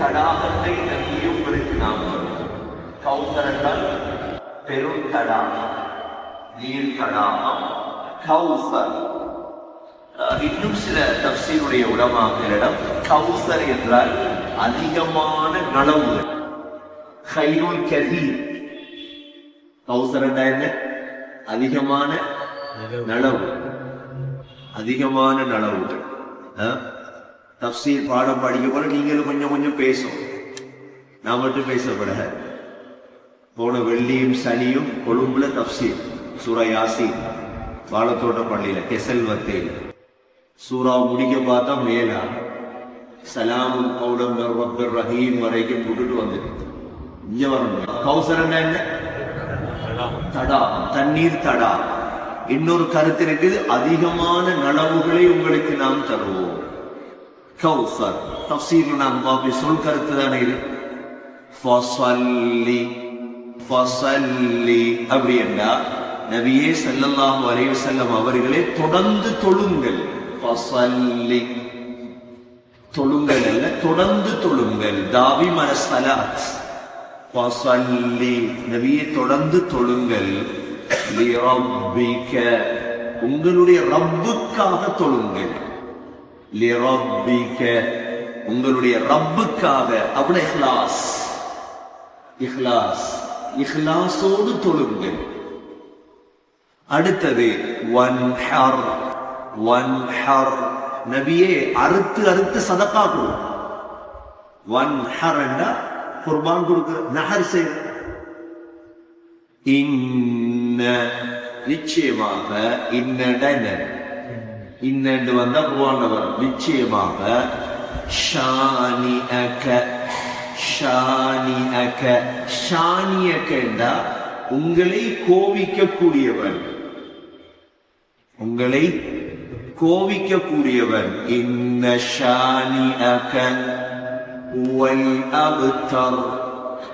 தடாகத்தை நம்பியே உங்களுக்கு நாம் தருவோம். கௌசர் என்றால் பெரும் தடாகம், நீர் தடாகம் கௌசர். இன்னும் சில தஃசீருடைய உலமாக்களிடம் கௌசர் என்றால் அதிகமான நலவு, கைருல் கதீர். கௌசர் என்றால் என்ன? அதிகமான நலவு, அதிகமான நலவுகள். தஃசீர் பாடம் படிக்க போல நீங்களும் கொஞ்சம் கொஞ்சம் பேசும், நான் மட்டும் பேசப்பட. போன வெள்ளியும் சனியும் கொழும்புல தஃசீர் சூரா யாசீன், வாழத்தோட்ட பள்ளியில கெசல்வத்தையில் சூறா முடிக்க பார்த்தா மேலா சலாமுன் கௌலம் மிர் ரப்பிர் ரஹீம் வரைக்கும் விட்டுட்டு வந்துட்டு இங்க வரணும். கௌசர் என்ன? தடா, தண்ணீர் தடா. இன்னொரு கருத்து இருக்குது, அதிகமான நலவுகளை உங்களுக்கு நாம் தருவோம். கௌசர் தஃசீர்ல நாம் பாப்பி சொல் கருத்து தானே இது. ஃபஸல்லி ஃபஸல்லி அப்படி என்றா நபியே ஸல்லல்லாஹு அலைஹி வஸல்லம் அவர்களே தொடர்ந்து தொழுங்கள். ஃபஸல்லி தொழுங்கள் அல்ல, தொடர்ந்து தொழுங்கள். தாவி மனசலாத். ஃபஸல்லி நபியே தொடர்ந்து தொழுங்கள். லிரப்பிக உங்களுடைய ரப்புக்காக தொழுங்கள். லிரப்பிக உங்களுடைய ரப்புக்காக. அப்படின்னா இஹ்லாஸ், இஹ்லாஸ், இஹ்லாஸோடு தொழுங்கள். அடுத்தது வன்ஹர். வன்ஹர் நபியே அறுத்து அறுத்து சதக்கா கொடு. வன்ஹர் என்றா குர்பான் கொடுக்கிற, நஹர் செய்ய. இன்ன நிச்சயமாக, இன்னண்டு வந்தா குர்பான்ல வரும். நிச்சயமாக ஷானிஅக, ஷானிஅக, ஷானிஅக என்றா உங்களை கோபிக்கக்கூடியவன், உங்களை கோபிக்கக்கூடியவன். இன்ன ஷானிஅக வல் அப்தர்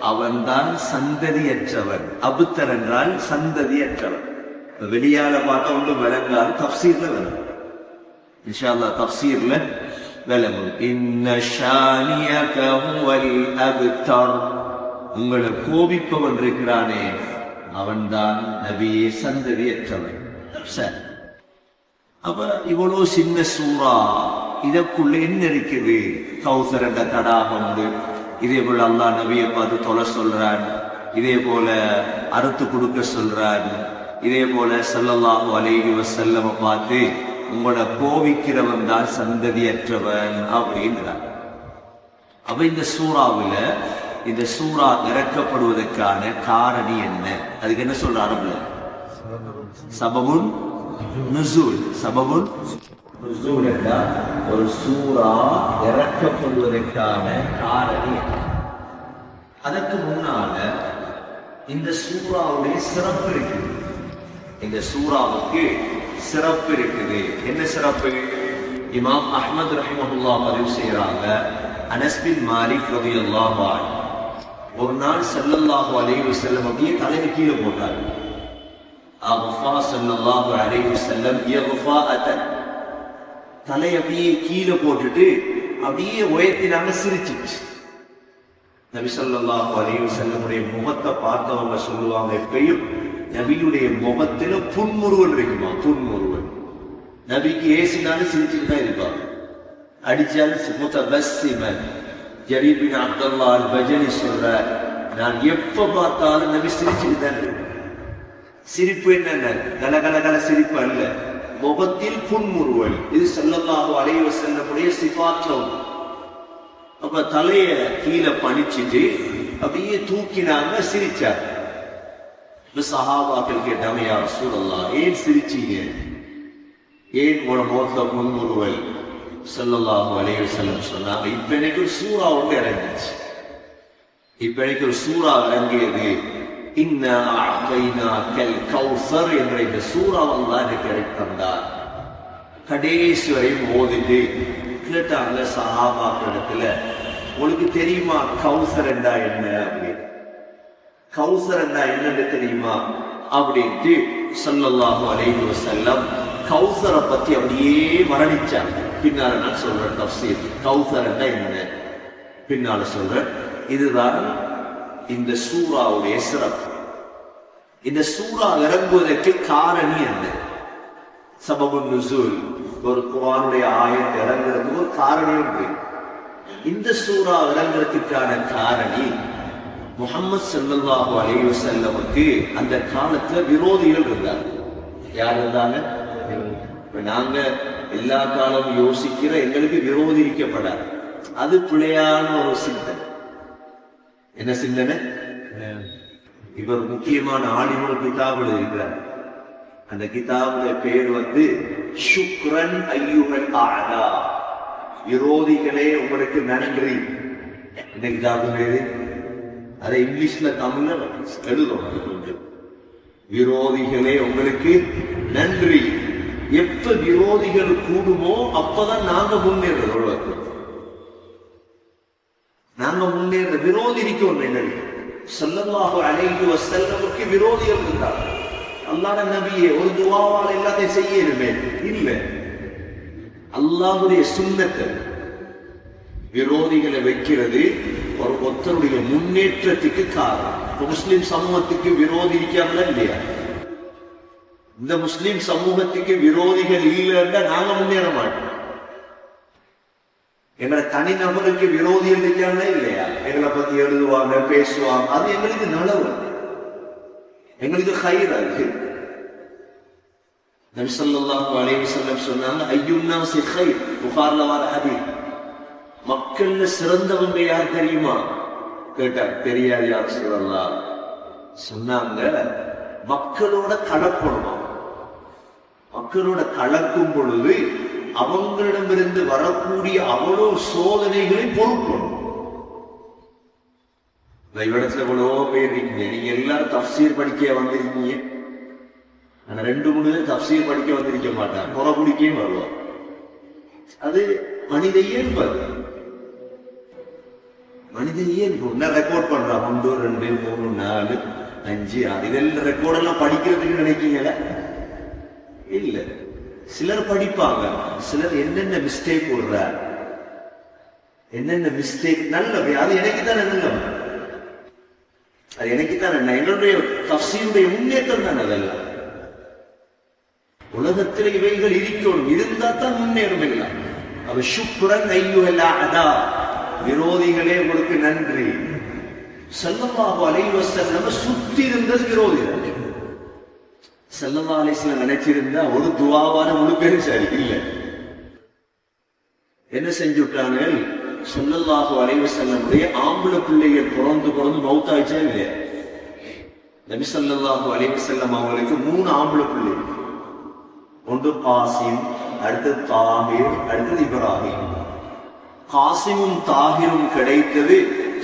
அவன்தான் சந்ததியற்றவன். அபுத்தர் என்றால் சந்ததியற்றவன். வெளியால பார்த்தா ஒன்று விளங்காது, தஃசீர்ல வரும். இன்ஷா அல்லாஹ் தஃசீர்ல விளங்கும். இன்ன ஷானிஅக வல் அப்தர் உங்களை கோபிப்பவன் இருக்கிறானே அவன்தான் நபியே சந்ததியற்றவன். சரி, அப்ப இவ்வளவு சின்ன சூறா, இதற்குள்ள என்ன இருக்குது? கௌசர் என்ற தடாகம் உண்டு. இதே போல அல்லாஹ் நபியை பார்த்து தொலை சொல்றான், இதே போல அறுத்து கொடுக்க சொல்றான், இதே போல ஸல்லல்லாஹு அலைஹி வஸல்லம் பார்த்து உங்களோட கோவிக்கிறவன் தான் சந்ததியற்றவன் அப்படின்றான். அப்ப இந்த சூறாவில் இந்த சூறா இறக்கப்படுவதற்கான காரணி என்ன? அதுக்கு என்ன சொல்ற அரபுல? சபபுன் நுசூல். சபபுன் நுசூல் என்றால் ஒரு சூறா இறக்கப்படுவதற்கான காரணி. அதற்கு முன்னால இந்த சூறாவுடைய சிறப்பு இருக்குது. இந்த சூறாவுக்கு சிறப்பு இருக்குது. என்ன சிறப்பு? இமாம் அஹ்மத் ரஹிமஹுல்லாஹ் பதிவு செய்யறாங்க, அனஸ் பின் மாலிக் ரலியல்லாஹு அன்ஹு ஒரு நாள் ஸல்லல்லாஹு அலைஹி வஸல்லம் அப்படியே தலையை கீழே போட்டார். அஃபா ஸல்லல்லாஹு அலைஹி வஸல்லம் யஃபாஅத்தன் தலையை அப்படியே கீழே போட்டுட்டு அப்படியே உயர்த்தினாங்க, சிரிச்சிச்சு. நபி ஸல்லல்லாஹு அலைஹி வஸல்லமுடைய முகத்தை பார்த்தவங்க சொல்லுவாங்க, எப்பயும் நபியுடைய முகத்துல புன்முறுவல் இருக்குமா? புன்முறுவல். நபிக்கு ஏசினாலும் சிரிச்சுட்டு தான் இருப்பாங்க, அடிச்சாலும் முத்தபஸ்ஸிமன். ஜரீர் பின் அப்துல்லா அல் பஜலி சொல்ற, நான் எப்ப பார்த்தாலும் நபி சிரிச்சுட்டு தான் இருப்பேன். சிரிப்பு என்ன? கலகலகல சிரிப்பு அல்ல, முகத்தில் புன்முறுவல். இது ஸல்லல்லாஹு அலைஹி வஸல்லமுடைய சிஃபாத்ல. அப்ப தலைய கீழே பணிச்சுட்டு அப்படியே தூக்கினாங்க, சிரிச்சார். சஹாபாக்கள் கேட்டாங்க, யா ரசூலல்லாஹ் ஏன் சிரிச்சீங்க? ஏன் உன முகத்துல புன்முறுவல்? ஸல்லல்லாஹு அலைஹி வஸல்லம் சொன்னாங்க, இப்ப எனக்கு ஒரு சூறா ஒன்று இறங்கிச்சு. இப்ப எனக்கு ஒரு சூறா இறங்கியது. இன்னா அஅதைனாக்கல் கௌஸர் என்ற இந்த சூறாவை அல்லாஹ் எனக்கு இறக்கி தந்தார். கடைசி வரையும் ஓதிட்டு கேட்டாங்க சஹாபாக்களிடத்துல, உங்களுக்கு தெரியுமா கௌஸர் என்றா என்ன அப்படின்னு? கௌஸர் என்றா என்னன்னு தெரியுமா அப்படின்ட்டு ஸல்லல்லாஹு அலைஹி வஸல்லம் கௌஸரை பத்தி அப்படியே மரணிச்சாங்க. பின்னால நான் சொல்றேன் தஃசீர். கௌஸர் என்றா என்ன? பின்னால சொல்ற. இதுதான் இந்த சூறாவுடைய சிறப்பு. இந்த சூறா இறங்குவதற்கு காரணி என்ன? சபபு நுசூல், ஒரு குர்ஆனுடைய ஆயத் இறங்குறதுக்கு ஒரு காரணம் இருக்கு. இந்த சூறா இறங்குறதுக்கான காரணி முஹம்மது ஸல்லல்லாஹு அலைஹி வஸல்லமுக்கு அந்த காலத்துல விரோதிகள் இருந்தாங்க. யார் இருந்தாங்க? நாங்க எல்லா காலமும் யோசிக்கிற எங்களுக்கு விரோதிக்கப்படாது, அது பிழையான ஒரு சிந்தனை. என்ன சிந்தனை? இவர் முக்கியமான ஆலிமுல் கிதாப் எழுதியிருக்கிறார். அந்த கிதாபுடைய பேர் ஷுக்ரன் அய்யுஹல் அஅதா, விரோதிகளே உங்களுக்கு நன்றி. இந்த கிதாபு பேரு, அதை இங்கிலீஷ்ல தமிழ்ல எழுதணும். விரோதிகளே உங்களுக்கு நன்றி. எப்ப விரோதிகள் கூடுமோ அப்பதான் நாங்க முன்னேறது. நாங்க முன்னேற விரோதி இருக்கோம். ஸல்லல்லாஹு அலைஹி வஸல்லமுக்கு விரோதிகள் இருந்தார். அல்லாஹ்வுடைய நபியே ஒரு துஆவால எல்லாத்தையும் செய்யணுமே இல்ல. அல்லாஹ்வுடைய சுன்னத்தை விரோதிகளை வைக்கிறது ஒரு ஒருத்தருடைய முன்னேற்றத்துக்கு காரணம். முஸ்லிம் சமூகத்துக்கு விரோதி இருக்காமல இல்லையா? இந்த முஸ்லிம் சமூகத்துக்கு விரோதிகள் இல்லைன்னா நாங்க முன்னேற மாட்டோம். எங்களை தனிநபருக்கு விரோதிகள் இருக்காங்களா இல்லையா? எங்களை பத்தி எழுதுவாங்க, பேசுவாங்க, அது எங்களுக்கு நலவு, எங்களுக்கு ஹைர். அது நபி ஸல்லல்லாஹு அலைஹி வஸல்லம் சொன்னாங்க, அய்யுன்னாஸி ஹைர். புகார்ல வர ஹதீஸ். மக்கள்ல சிறந்தவங்க யார் தெரியுமா கேட்டார். தெரியாது யா ரசூலல்லாஹ். சொன்னாங்க, மக்களோட கலக்கணுமா. மக்களோட கலக்கும் பொழுது அவங்களிடமிருந்து வரக்கூடிய அவ்வளவு சோதனைகளை பொறுக்கணும். இவ்விடத்துல எவ்வளவோ பேர் இருக்கீங்க, நீங்க எல்லாரும் தஃப்சீர் படிக்க வந்திருக்கீங்க. ஆனா 2-3 தஃப்சீர் படிக்க வந்திருக்க மாட்டாங்க, குறை குடிக்கையும் வருவார். அது மனித இயல்பு. மனித இயல்பு. ரெக்கார்ட் பண்றான் 1, 2, 3, 4, 5, 6 இதெல்லாம் ரெக்கார்ட் எல்லாம் படிக்கிறதுக்கு நினைக்கீங்கள? இல்ல. சிலர் படிப்பாங்க, சிலர் என்னென்ன மிஸ்டேக் போடுறார், என்னென்ன மிஸ்டேக் நல்ல, அது எனக்கு தான் நல்ல, அது எனக்கு தான் என்ன, எங்களுடைய தஃப்சீருடைய முன்னேற்றம் தான். அதெல்லாம் உலகத்தில் இவைகள் இருக்கணும், இருந்தா தான் முன்னேறும். எல்லாம் அவ ஷுக்ரன் அய்யுஹல் அஅதா, விரோதிகளே உங்களுக்கு நன்றி. ஸல்லல்லாஹு அலைஹி வஸல்லம் சுத்தி இருந்தது விரோதிகள். ஸல்லல்லாஹு அலைஹி வஸல்லம் நினைச்சிருந்தா ஒரு துஆவான முழு பேரும் சரி இல்ல. என்ன செஞ்சுட்டாங்க? ஸல்லல்லாஹு அலைஹி வஸல்லமுடைய ஆம்பளை பிள்ளைகள் பிறந்து மௌத்தாயிச்சா இல்லையா? நபி ஸல்லல்லாஹு அலைஹி வஸல்லம் அவங்களுக்கு 3 ஆம்பளை பிள்ளைகள். ஒன்று காசிம், அடுத்தது தாஹிர், அடுத்தது இப்ராஹிம். காசிமும் தாஹிரும் கிடைத்தது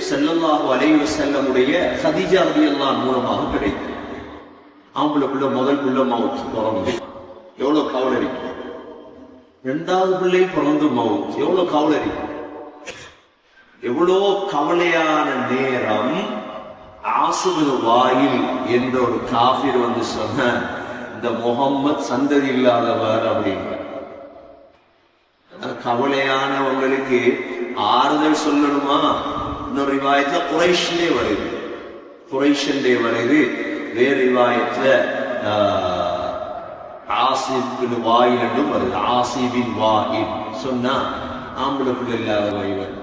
ஸல்லல்லாஹு அலைஹி வஸல்லமுடைய கதீஜா ரலியல்லாஹு அன்ஹா மூலமாக கிடைத்தது. ஆம்பளை பிள்ளை முதல் பிள்ளை மவுத் பிறந்து எவ்வளவு கவலை இருக்கு. 2வது பிள்ளை பிறந்து மவுத் எவ்வளவு கவலை இருக்கு. எவ்வளோ கவலையான நேரம். ஆசுபின் வாயில் என்ற ஒரு காஃபிர் சொன்ன, இந்த முகம்மது சந்ததி இல்லாதவர் அப்படின்ற. கவலையானவங்களுக்கு ஆறுதல் சொல்லணுமா? இன்னொரு ரிவாயத்துல குறைஷ்லே வருது, குறைஷன்லே வருது. வேறு ரிவாயத்துல ஆசிபின் வாயில் என்றும் வருது. ஆசிபின் வாயில் சொன்னா ஆம்பளை பிள்ளை இல்லாத வாய்வர்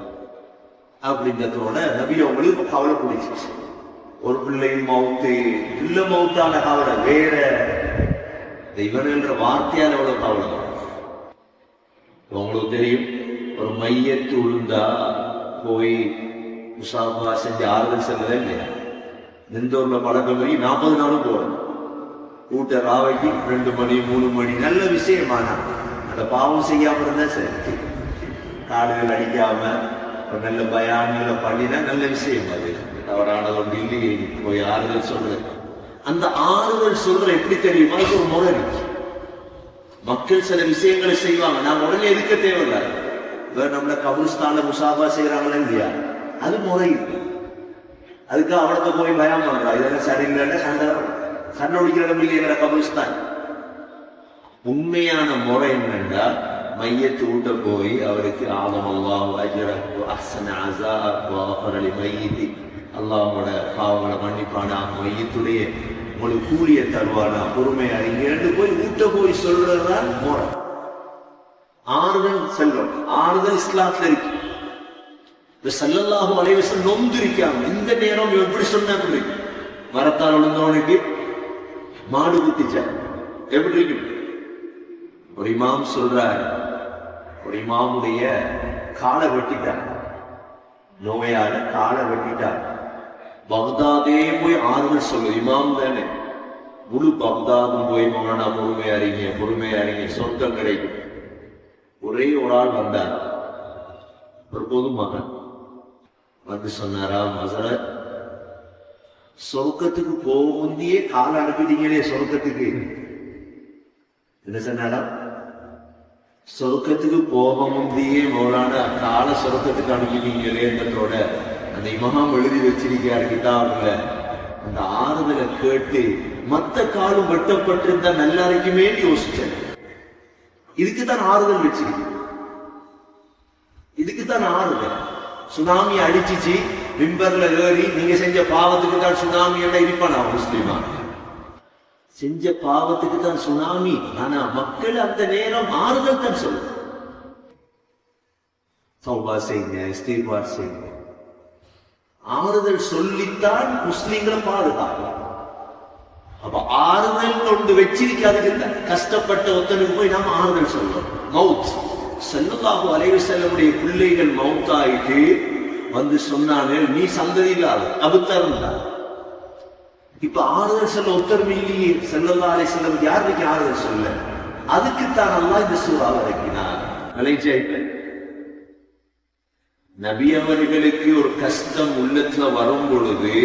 அப்படின்றதோட நபி அவங்களுக்கு கவலை பிடிச்சிச்சு. ஒரு பிள்ளையும் மவுத்து இல்ல, மவுத்தான கவலை வேற. இவர்ன்ற வார்த்தையால் எவ்வளவு கவலை. உங்களுக்கு தெரியும், ஒரு மையத்து விழுந்தா போய் முசாஃபா செஞ்சு ஆறுதல் செல்லதே இல்லையா? நின்றூர்ல பழக்கம் 40 நாளும் போகணும். கூட்ட ராவைக்கு 2 மணி 3 மணி நல்ல விஷயமானா அந்த பாவம் செய்யாம இருந்தா சரி. காடுகள் அடிக்காம ஒரு நல்ல பயான்களை பண்ணினா நல்ல விஷயம். அது தவறான ஒரு டில்லி போய் ஆறுதல் சொல்றது. அந்த ஆறுதல் சொல்ற எப்படி தெரியுமா? அது ஒரு முறை இருக்கு. மக்கள் சில விஷயங்களை செய்வாங்க, நான் உடனே இருக்க தேவையில்லை. நம்மள கபுரிஸ்தான்ல முசாஃபா செய்யறாங்களா இல்லையா? அது முறை இருக்கு. அதுக்கு அவளுக்கு போய் பயம் பண்றா, இதெல்லாம் சரியில்லைன்னா சண்டை ஒழிக்கிற இடம் இல்லையா கபுரிஸ்தான். உண்மையான முறை என்னன்னா, மையத்து ஊட்ட போய் அவருக்கு ஆதமல்லாஹு அஜ்ரஹு அஹ்ஸன அஸாஅஹு வ கஃபர லிமையிதி, அல்லாஹ்வோட பாவங்களை மன்னிப்பானா, மையத்துடைய உங்களுக்கு கூலிய தருவானா, பொறுமையா இங்கிருந்து போய் ஊட்ட போய் சொல்றதுதான் முறை. ஆறுதல் செல்வம், ஆறுதல் இஸ்லாத்துல இருக்கு. ஸல்லல்லாஹு அலைஹி வஸல்லம் நொந்திருக்காங்க. இந்த நேரம் எப்படி சொன்னா மரத்தால் விழுந்தவனுக்கு மாடு குத்திச்சா எப்படி இருக்கு? ஒரு இமாம் சொல்றார், ஒரு இமாமுடைய காலை வெட்டிட்டார், நோயால காலை வெட்டிட்டார். பக்தாதே போய் ஆறுதல் சொல்லு, இமாம் தானே, முழு பக்தாதும் போய் மகனா பொறுமையாரிங்க சொர்க்கம் கிடைக்கும். ஒரே ஒரு ஆள் வந்தார், ஒரு பொது மகன் வந்து சொன்னாரா, ஹஸரத் சொர்க்கத்துக்கு போக முந்தியே காலை அனுப்பிட்டீங்களே சொர்க்கத்துக்கு. என்ன சொன்னாரா, சொர்க்கத்துக்கு போக முந்தியே மௌலானா காலை சொர்க்கத்துக்கு அனுப்பிட்டீங்களேன்றதோட அந்த இமாம் எழுதி வச்சிருக்காரு கிதாபுல. அந்த ஆறுதலை கேட்டு மத்த காலும் வெட்டப்பட்டிருந்தா நல்லா இருக்குமே யோசிச்சேன். இதுக்குதான் ஆறுதல் வச்சிருக்கு, இதுக்குதான் ஆறுதல். சுனாமி அடிச்சிச்சு, மிம்பர்ல ஏறி நீங்க செஞ்ச பாவத்துக்கு தான் சுனாமி என்ன இருப்பானா முஸ்லிமா? செஞ்ச பாவத்துக்கு தான் சுனாமி. ஆனா மக்கள் அந்த நேரம் ஆறுதல் தான் சொல்லு, தௌபா செய்யுங்க, இஸ்திக்பார் செய்யுங்க. ஆறுதல் சொல்லித்தான் முஸ்லிம்களை பாதுகாக்கலாம். அப்ப ஆறுதல் கொண்டு வச்சிருக்காதுக்கு கஷ்டப்பட்ட ஒருத்தனுக்கு போய் நாம ஆறுதல் சொல்றோம். மவுத் ஸல்லல்லாஹு அலைஹி வஸல்லமுடைய பிள்ளைகள் மவுத் ஆயிட்டு வந்து சொன்னாங்க, நீ சந்ததி இல்லாத அபுத்தரம்டா. இப்ப ஆறுதல் சொல்ல ஒத்தரும் இல்லையே. ஸல்லல்லாஹு அலைஹி வஸல்லம் யாருக்கு ஆறுதல் சொல்ல? அதுக்குத்தான் அல்லாஹ் இந்த சூறாவை இறக்கினார். நபி அவர்களுக்கு ஒரு கஷ்டம் உள்ளத்துல வரும் பொழுது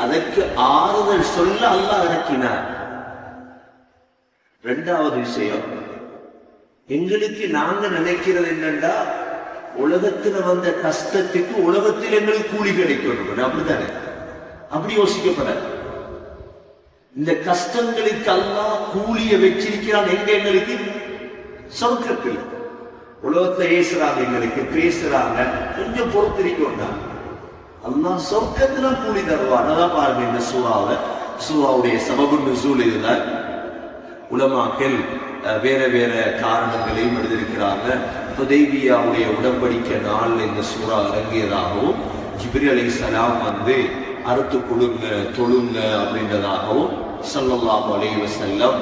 அதற்கு ஆறுதல் சொல்ல அல்லாஹ் இறக்கினார். இரண்டாவது விஷயம், எங்களுக்கு நாங்க நினைக்கிறது என்னன்னா, உலகத்துல வந்த கஷ்டத்துக்கு உலகத்தில் எங்களுக்கு கூலி கிடைக்கணும், அப்படித்தானே? அப்படி யோசிக்கப்பட இந்த கஷ்டங்களுக்கு அல்லாஹ் கூலிய வச்சிருக்கிறான் எங்க? எங்களுக்கு சொர்க்கத்தில். உலகத்தை ஏசுறாங்க, எங்களுக்கு பேசுறாங்க, கொஞ்சம் பொறுத்திருக்கோண்டா அல்லாஹ் சொர்க்கத்துல கூலி தருவான். அதான் பாருங்க இந்த சூறாவுடைய சபபு நுசூல் இதுதான். உலமாக்கள் வேற வேற காரணங்களையும் எழுதியிருக்கிறாங்க. ஹுதைபியாவுடைய உடன்படிக்கை நாள் இந்த சூறா இறங்கியதாகவும், ஜிப்ரீல் அலைஹிஸ்ஸலாம் வந்து அறுத்து கொடுங்க தொழுங்க அப்படின்றதாகவும், ஸல்லல்லாஹு அலைஹி வஸல்லம்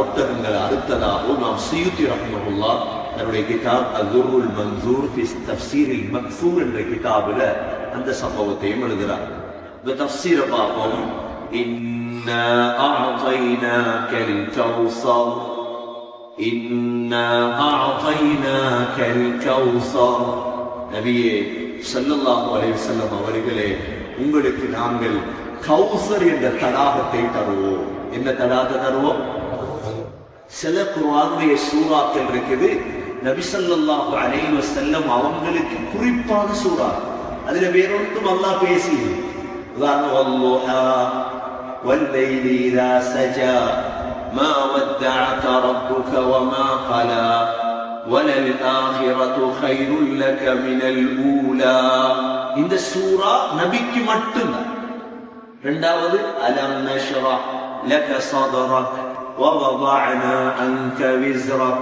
ஒட்டகங்களை அறுத்ததாகவும் நாம் சுயூத்தி ரஹ்மத்துல்லாஹ் தன்னுடைய கிதாப் அல்-துர்ருல் மன்சூர் ஃபி தஃப்ஸீரில் மக்சூர் என்ற கிதாபில் அந்த சம்பவத்தையும் எழுதுகிறார். இந்த தஃப்ஸீரை பார்ப்போம். இன்னா அஅதைனாகல் கௌஸர், இன்னா அஅதைனாகல் கௌஸர். நபியே ஸல்லல்லாஹு அலைஹி வஸல்லம் அவர்களே, உங்களுக்கு நாங்கள் கௌசர் என்ற தடாகத்தை தருவோம். என்ன தடாகத்தை தருவோம்? சில குர்ஆனுடைய சூறாக்கள் இருக்குது, நபி ஸல்லல்லாஹு அலைஹி வஸல்லம் அவங்களுக்கு குறிப்பான சூறா, அதுல வேறொன்றும் அல்லாஹ் பேசி. உதாரணம், வல்லுஹா வல்லைலி இதா சஜா மா வத்தஅக ரப்புக வமா கலா வலல் ஆகிரத்து கைருல் லக மினல் ஊலா. இந்த சூரா நபிக்கு மட்டும்தான். இரண்டாவது, அலம் நஷ்ரஹ் லக ஸத்ரக் ووضعنا عنك وزرك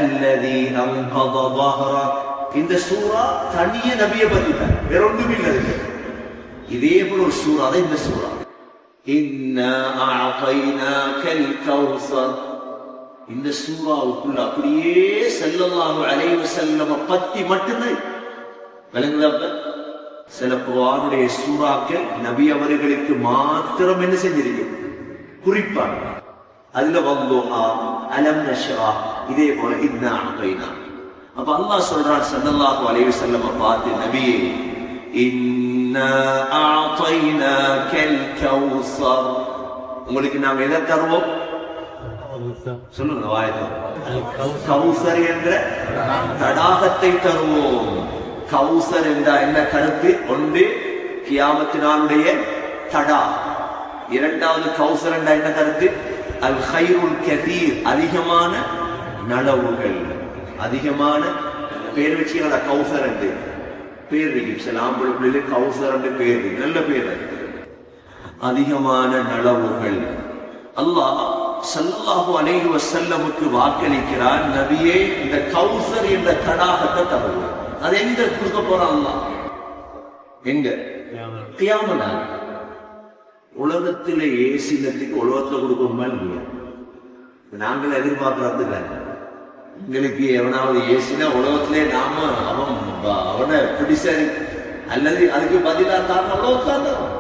الذي أنقض ظهرك. இந்த சூரா தனிய நபியை பத்தி தான், வேற ஒன்றும் இல்லை. இதே போல ஒரு சூரா தான் இந்த சூரா. இன்னா அஅதைனாகல் கௌஸர். இந்த சூராவுக்குள்ள அப்படியே ஸல்லல்லாஹு அலைஹி வஸல்லம் பத்தி மட்டும்தான் விளங்குதா? சில குர்ஆனுடைய சூறாக்கள் நபி அவர்களுக்கு மாத்திரம் என்ன செஞ்சிருக்கு, குறிப்பாக. அதுல வல்லுஹா, அலம் நஷ்ரஹ், இதே போல இன்னா அஅதைனா. அப்ப அல்லாஹ் சொல்றான் ஸல்லல்லாஹு அலைஹி வஸல்லம் பார்த்து, நபியே இன்னா அஅதைனாகல் கௌஸர், உங்களுக்கு நாங்க எதை தருவோம்? சொல்லுங்க வாயத்தை. கௌசர் என்ற தடாகத்தை தருவோம். கௌசர் என்ற என்ன கருத்து? ஒன்று, கியாமத்தினுடைய தடா. இரண்டாவது, கௌசர் என்ற என்ன கருத்து? அல் கைருல் கதீர், அதிகமான நனவுகள். அதிகமான பேர் வச்சு அதை கௌசர் என்று பேர் வைக்கும். சில ஆம்பளை பிள்ளைகளுக்கு கௌசர் என்று பேர் வைக்கும். நல்ல பேர். அதிகமான நலவுகள் அல்லாஹ் ஸல்லல்லாஹு அலைஹி வஸல்லமுக்கு வாக்களிக்கிறான், நபியே இந்த கௌசர் என்ற தடாகத்தை தருவோம். அது எங்க கொடுக்க போறான் அல்லாஹ்? எங்க? கியாமத் நாள். உலகத்திலே ஏசினத்துக்கு உலகத்துல கொடுக்கணுமா இல்லையா? நாங்கள் எதிர்பார்க்கறது எங்களுக்கு எவனாவது ஏசினா உலகத்திலே நாம அவனை பிடிச்ச அல்லது அதுக்கு பதிலாக தான் உலகத்தான் தரும்.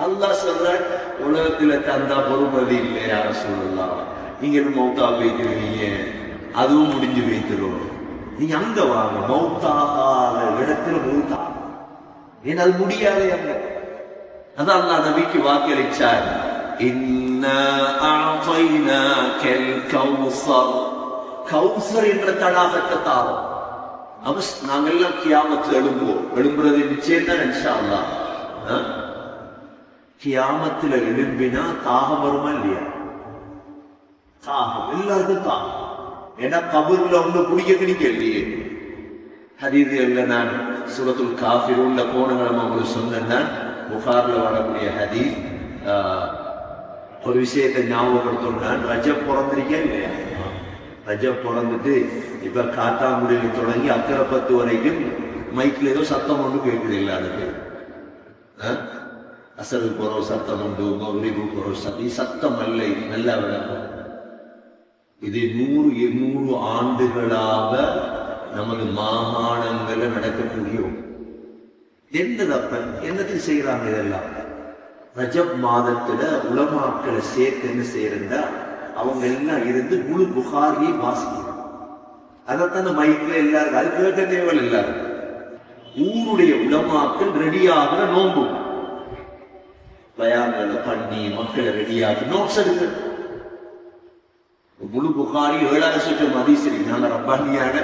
அல்லாஹ் சொல்ற உலகத்துல தந்தா பொறுமதி இல்லையா சொல்லலாம். நீங்க மௌத்தா வைக்கிறீங்க, அதுவும் முடிஞ்சு வைத்திரும். நீங்க அங்க வாங்க, மௌத்தாத இடத்துல மௌத்தா. ஏன்னா அது முடியாது. அங்க அதான் அல்லாஹ் நபிக்கு வாக்களிச்சார், இன்னா அஅதைனாக்கல் கௌஸர், கௌஸர் என்ற தடாகத்தை தாரோம். அப்ப நாங்கெல்லாம் கியாமத்துல எழும்புறது நிச்சயம் தான் இன்ஷா அல்லாஹ். கியாமத்துல எழும்பினா தாகம் வருமா இல்லையா? தாகம் எல்லாருக்கும் தாகம். ஏன்னா கபூர்ல ஒண்ணு குடிக்க கிடைக்க இல்லையே. ஹதீஸ்ல நான் சூரத்துல் காஃபிரூன்ல போன கிழமை உங்களுக்கு சொன்னேன். புகார்ல வரக்கூடிய ஹதீஸ் ஒரு விஷயத்தை ஞாபகப்படுத்தணும். ரஜப் பிறந்திருக்கேன் இல்லையா? ரஜப் பிறந்துட்டு இப்ப காத்தாங்குடியில் தொடங்கி அக்கரைப்பத்து வரைக்கும் மைக்ல ஏதோ சத்தம் ஒன்று கேட்குது எல்லாருக்கு. அசருக்கு ஒரு சத்தம் உண்டு, மகரிபுக்கு ஒரு சத்தம். சத்தம் அல்ல, நல்ல விளக்கம். இது 100-200 ஆண்டுகளாக நமது மாகாணங்கள்ல நடக்கக்கூடிய என்னதப்ப என்னத்தையும் செய்யறாங்க. இதெல்லாம் ரஜப் மாதத்துல உலமாக்களை சேர்த்து என்ன செய்யறா, அவங்க எல்லாம் இருந்து முழு புகாரியை வாசிக்கிறாங்க. அதைத்தான மைக்ல எல்லாரும் அது கேட்க தேவையில்லை. எல்லாரும் ஊருடைய உலமாக்கள் ரெடியாகிற நோம்பு பயான்களை பண்ணி மக்களை ரெடியாகி நோட்ஸ் எடுக்க. முழு புகாரி 7,000 சொச்சம் அதிசரி. நாங்க ரப்பானியான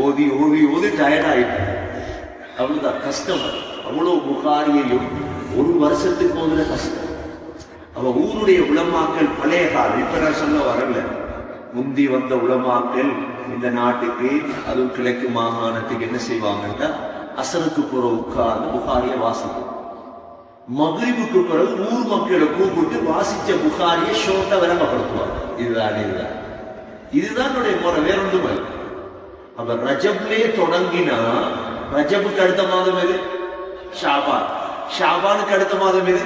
ஓதி ஓதி ஓதி டயர்ட் ஆயிட்டோம். அவ்வளவுதான் கஷ்டம். அவ்வளவு புகாரியையும் ஒரு வருஷத்துக்கு போதுல கஷ்டம். அவ ஊருடைய உலமாக்கள் பழைய காலம், இப்ப நான் சொல்ல வரல, முந்தி வந்த உலமாக்கள் இந்த நாட்டுக்கு, அதுவும் கிழக்கு மாகாணத்துக்கு என்ன செய்வாங்கன்னா, அசருக்கு புற உட்கார்ந்து புகாரிய வாசிக்கும். மக்ரிபுக்கு பிறகு ஊர் மக்களை கூப்பிட்டு வாசிச்ச புகாரியை ஷோட்டா விளங்கப்படுத்துவாங்க. இதுதான் முறை, வேற ஒன்றும் இல்லை. அப்ப ரஜப்லே தொடங்கினா ரஜபுக்கு அடுத்த மாதம் எது? ஷாபான். ஷாபானுக்கு அடுத்த மாதம் எது?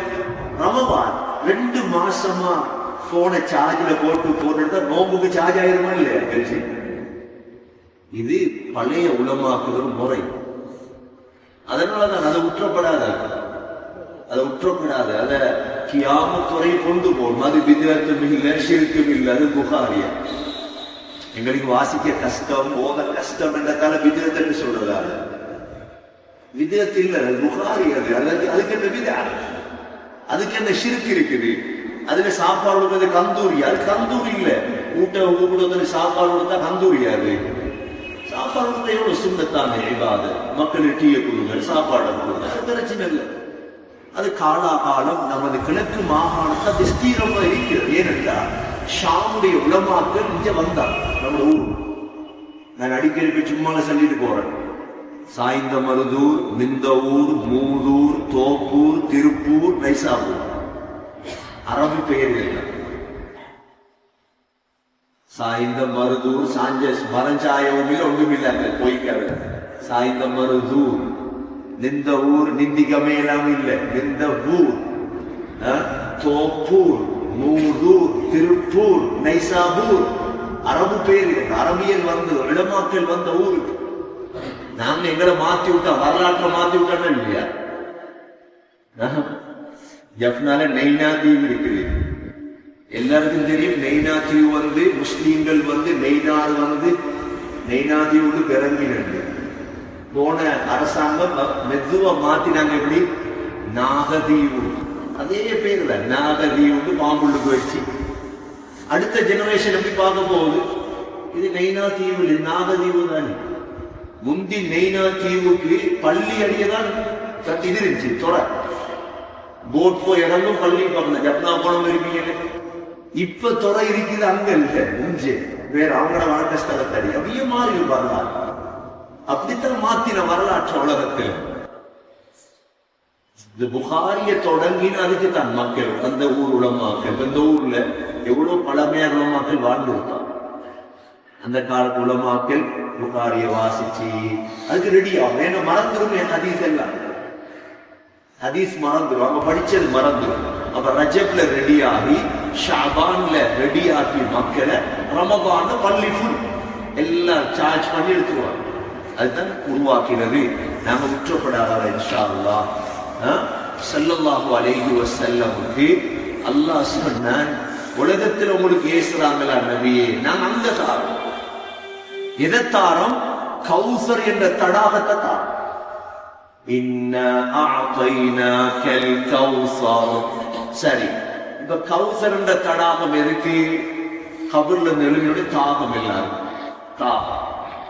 ரமபான். 2 மாசமா போனை சார்ஜ்ல போட்டு நோம்புக்கு சார்ஜ் ஆயிருமா இல்லையா? இது பழைய உலமாக்குற முறை. அதனாலதான் அதை உற்றப்படாத அதை கியாமத்துறை கொண்டு போகணும். அது வித்யார்த்தம் இல்லை, ஷிர்க்கும் இல்லை. அது புகாரியா எங்களுக்கு வாசிக்க கஷ்டம், போக கஷ்டம் என்றதால வித்யார்த்தன்னு சொல்றதால வித்யார்த்தி இல்லை, புகாரி. அதுக்கு என்ன விதா, அதுக்கு என்ன ஷிர்க் இருக்குது. அதுல சாப்பாடு கொடுத்தது கந்தூரி. அது கந்தூரி இல்ல. ஊட்ட சாப்பாடு கொடுத்தா கந்தூரியா? அது சாப்பாடு கொடுத்தா எவ்வளவு சுண்ணத்தானே இல்லாது. மக்களுக்கு டீயை கொடுங்க, சாப்பாடு கொடுங்க, அது பிரச்சனை இல்லை. அது காலாகாலம் நமது கிழக்கு மாகாணத்தை விஸ்தீரமா இருக்கிறது. ஏனென்றால் ஷாமுடைய உலமாக்கள் இங்க வந்தார் நம்ம ஊர். நான் அடிக்கடி சும்மா சொல்லிட்டு போறேன். சாய்ந்தமருதூர், நிந்தவூர், மூதூர், தோப்பூர், திருப்பூர், நைசாப்பூர் அரபு பெயர்கள். சாய்ந்தமருதூர் மரஞ்சாயவுமே ஒன்றுமில்லை, போய்க்காது. சாய்ந்தமருதூர், நிந்த ஊர், நிந்திகமே எல்லாம் இல்லை, நிந்த ஊர், தோப்பூர், மூதூர், திருப்பூர், நைசாபூர் அரபு பேர். அரபியல் வந்து இடமாக்கல் வந்த ஊருக்கு நாங்க எங்களை மாத்தி விட்டா, வரலாற்றை மாத்தி விட்டா இல்லையா? ஜப்னால நெய்னா தீவு இருக்குது. எல்லாருக்கும் தெரியும். நெய்னா தீவு வந்து முஸ்லீம்கள் வந்து நெய்னா தீவு பிறங்கினது. போன அரசாங்கம் மெதுவா மாத்தினாங்க. எப்படி? நாகதீவு. அதே பேர் தான், நாகதீவு. பாம்புள்ளுக்கு வச்சு அடுத்த ஜெனரேஷன் எப்படி பார்க்க போகுது? இது நெய்னா தீவு, நாகதீவு தானே. முந்தி நெய்னா தீவுக்கு பள்ளி அடியதான் இது இருந்துச்சு. தொட போட் போய் இடமும் பள்ளி பார்க்கணும். ஜப்னா போன இருப்பீங்க. இப்ப தொட இருக்குது அங்க இல்லை. வேற அவங்களோட வாழ்க்கை ஸ்தலத்தடி அப்படியே மாறி வரலாறு. அப்படித்தான் மாத்தின வரலாற்று உலகத்தில். இந்த புகாரிய தொடங்கின அதுக்கு தான் மக்கள், அந்த ஊர் உலமாக்கள், அந்த ஊர்ல எவ்வளவு பழமையான உலமாக்கள் வாழ்ந்துருக்காங்க. அந்த காலத்து உலமாக்கள் புகாரிய வாசிச்சு அதுக்கு ரெடி ஆகும். ஏன்னா மறந்துடும் என் ஹதீஸ் எல்லாம், ஹதீஸ் மறந்துடும், அவங்க படிச்சது மறந்துடும். அப்ப ரஜப்ல ரெடி ஆகி ஷாபான்ல ரெடி ஆகி மக்களை ரமபான் பள்ளி ஃபுல் எல்லாம் சார்ஜ் பண்ணி எடுத்துருவாங்க. அதுதான் உருவாக்கினது. நாம விட்டுறப்படாத இன்ஷா அல்லாஹ். ஸல்லல்லாஹு அலைஹி வஸல்லமுக்கு அல்லாஹ் சொன்னான், உலகத்தில் உங்களுக்கு ஏசுறாங்களா நபியே, நான் அந்த தாரம். எதை தாரம்? கௌசர் என்ற தடாகத்தை தாரம். இன்னா அஅதைனாகல் கௌஸர். சரி, இப்ப கௌசர் என்ற தடாகம் எதுக்கு? கபர்ல நெருங்கியோட தாகம் எல்லாரும் தாகம்.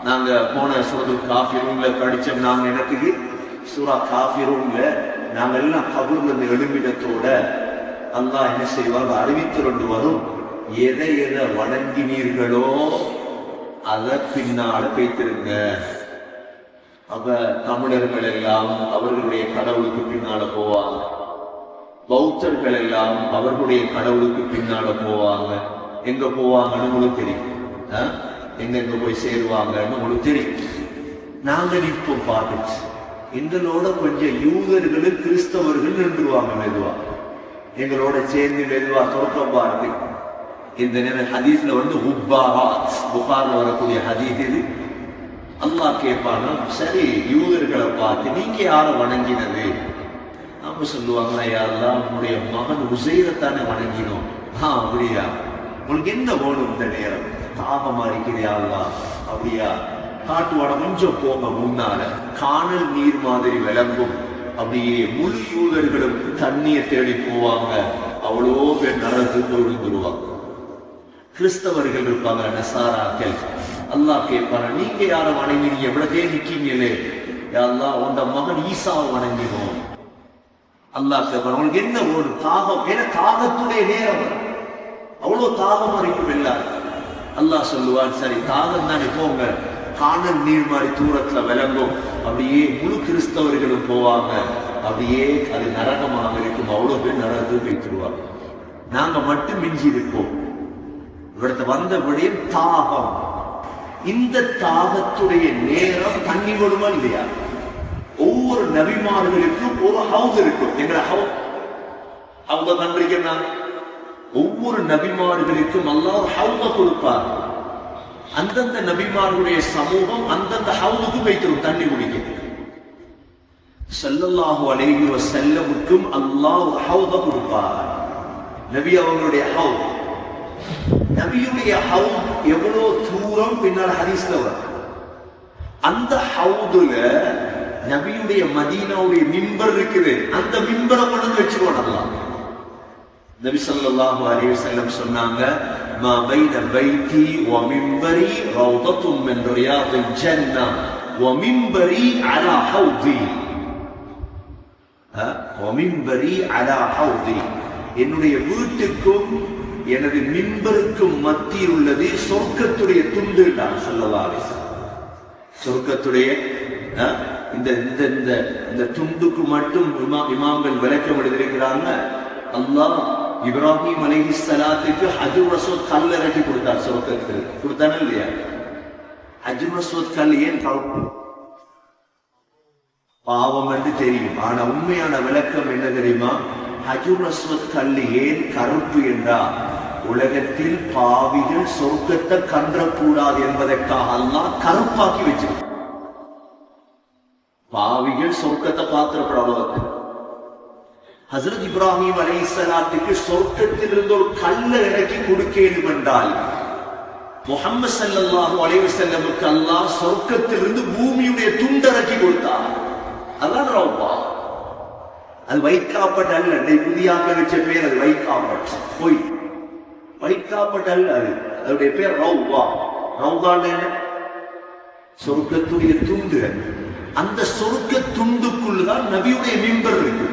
நாங்க போன சூரத்துல் காஃபிரூன்ல படிச்சோம். நாங்க எனக்கு சூரா காஃபிரூன்ல நாங்க எல்லாம் கபர்ல எழுமிடத்தோட அல்லாஹ் என்ன செய்வாங்க அறிவித்து கொண்டு வரும். எதை எதை வணங்கினீர்களோ அதை பின்னால பேத்திருங்க. அப்ப தமிழர்கள் எல்லாம் அவர்களுடைய கடவுளுக்கு பின்னால போவாங்க, பௌத்தர்கள் எல்லாம் அவர்களுடைய கடவுளுக்கு பின்னால போவாங்க. எங்க போவாங்கன்னு உங்களுக்கு தெரியும், எங்க போய் சேருவாங்கன்னு உங்களுக்கு தெரியும். நாங்க நிற்போம் பார்த்துச்சு. எங்களோட கொஞ்சம் யூதர்களும் கிறிஸ்தவர்கள் நின்றுவாங்க மெதுவா, எங்களோட சேர்ந்து மெதுவா சொர்க்கம் பாருங்க. இந்த நேரம் ஹதீஸ்ல புகார்ல வரக்கூடிய ஹதீஸ் இது. அல்லாஹ் கேட்பானா, சரி யூதர்களை பார்த்து நீங்க யாரை வணங்கினது? அவங்க சொல்லுவாங்களா, யாரெல்லாம் உன்னுடைய மகன் உசைரத்தானே வணங்கினோம். அப்படியா, உங்களுக்கு என்ன வேணும் இந்த நேரம்? தாகமா இருக்கிறியா? அப்படியா, காட்டு வடம் கொஞ்சம் போங்க முன்னால, காணல் நீர் மாதிரி விளங்கும். அப்படியே முழு யூதர்களும் தண்ணியை தேடி போவாங்க. அவ்வளோ பேர் நரகத்துக்கு விழுந்துருவாங்க. கிறிஸ்தவர்கள் இருப்பாங்க, நசாராக்கள். அல்லாஹ் கேட்பாங்க, நீங்க யாரை வணங்கினீங்க? எவ்வளவு நிக்கீங்களே, யாரெல்லாம் உங்க மகன் ஈசாவை வணங்கினோம். அல்லாஹ் கேட்பாங்க, உங்களுக்கு என்ன ஒரு தாகம்? ஏன்னா தாகத்துடைய நேரம், அவ்வளவு தாகம் இருக்கும் எல்லாரும். அல்லாஹ் சொல்லுவான், சரி தாகம் தானே, போங்க, காணல் நீர் மாதிரி தூரத்துல விளங்கும். அப்படியே முழு கிறிஸ்தவர்களும் போவாங்க. அப்படியே அது நரகமாக இருக்கும். அவ்வளவு பேர் நரகத்துக்கு வைத்துருவாங்க. நாங்க மட்டும் மிஞ்சி இருப்போம். இவரது வந்தபடியும் தாகம். இந்த தாகத்துடைய நேரம் தண்ணி வருமா இல்லையா? ஒவ்வொரு நபிமார்களுக்கும் ஒரு ஹவுஸ் இருக்கும். எங்களை ஹவுஸ கண்டிருக்கேன். ஒவ்வொரு நபிமார்களுக்கும் அல்லாஹ் ஹவுஸ கொடுப்பார். அந்தந்த நபிமார்களுடைய சமூகம் அந்தந்த ஹவுஸுக்கு வைத்திரும் தண்ணி குடிக்க. ஸல்லல்லாஹு அலைஹி வஸல்லமுக்கும் அல்லாஹ் ஹவுஸ கொடுப்பார். நபி அவங்களுடைய ஹவுஸ், நபியுடைய ஹவுஸ் எவ்வளவு தூரம் பின்னால் ஹதீஸ்ல வரும். அந்த ஹவுதுல நபியுடைய மதீனாவுடைய மிம்பர் இருக்குது. அந்த மிம்பரை கொண்டு வச்சுக்கோங்க. அல்லாஹ் நபி ஸல்லல்லாஹு அலைஹி வஸல்லம் சொன்னாங்க, மா பைன பைதி வ மிம்பரி ரௌதத்துன் மின் ரியாதில் ஜன்னah வ மிம்பரி அலா ஹவுதி. வ மிம்பரி அலா ஹவுதி. என்னுடைய வீட்டுக்கும் எனது மிம்பருக்கும் மத்தியில் உள்ளது சொர்க்கத்துடைய துண்டு. ஸல்லல்லாஹு அலைஹி வஸல்லம் சொர்க்கத்துடைய இந்த துண்டுக்கு மட்டும் இமாம்கள் விளக்கம் எழுதியிருக்கிறாங்க. அல்லாஹ் இப்ராஹிம் அலைஹிஸ்ஸலாத்துக்கு ஹஜ்ருல் அஸ்வத் கல் இறக்கி கொடுத்தார். சொர்க்கத்துக்கு கொடுத்தானே இல்லையா? ஹஜ்ருல் அஸ்வத் கல் ஏன் கருப்பு? பாவம் என்று தெரியும். ஆனா உண்மையான விளக்கம் என்ன தெரியுமா? ஹஜ்ருல் அஸ்வத் கல் ஏன் கருப்பு என்றால், உலகத்தில் பாவிகள் சொர்க்கத்தை கண்டக்கூடாது என்பதற்காக அல்லாஹ் கருப்பாக்கி வச்சிருக்க. பாவிகள் சொர்க்கத்தை பார்த்திருப்ப. ஹஜ்ரத் இப்ராஹிம் அலைஹிஸ்ஸலாத்துக்கு சொர்க்கத்தில் இருந்து ஒரு கல்லை இறக்கி கொடுக்கணும் என்றால், முஹம்மது ஸல்லல்லாஹு அலைஹி வஸல்லமுக்கு அல்லாஹ் சொர்க்கத்தில் இருந்து பூமியுடைய துண்டு இறக்கி கொடுத்தார். அதான் ரௌபா. அது வைக்காப்பட்ட அல்ல. புதியாக வச்ச பேர் அது வைக்காப்பட். போய் வைக்காப்பட்ட அல்ல, அது அதனுடைய பேர் ரௌபா. ரௌபான்னு சொர்க்கத்துடைய துண்டு. அந்த சொர்க்க துண்டுக்குள்ளதான் நபியுடைய மிம்பர் இருக்கு.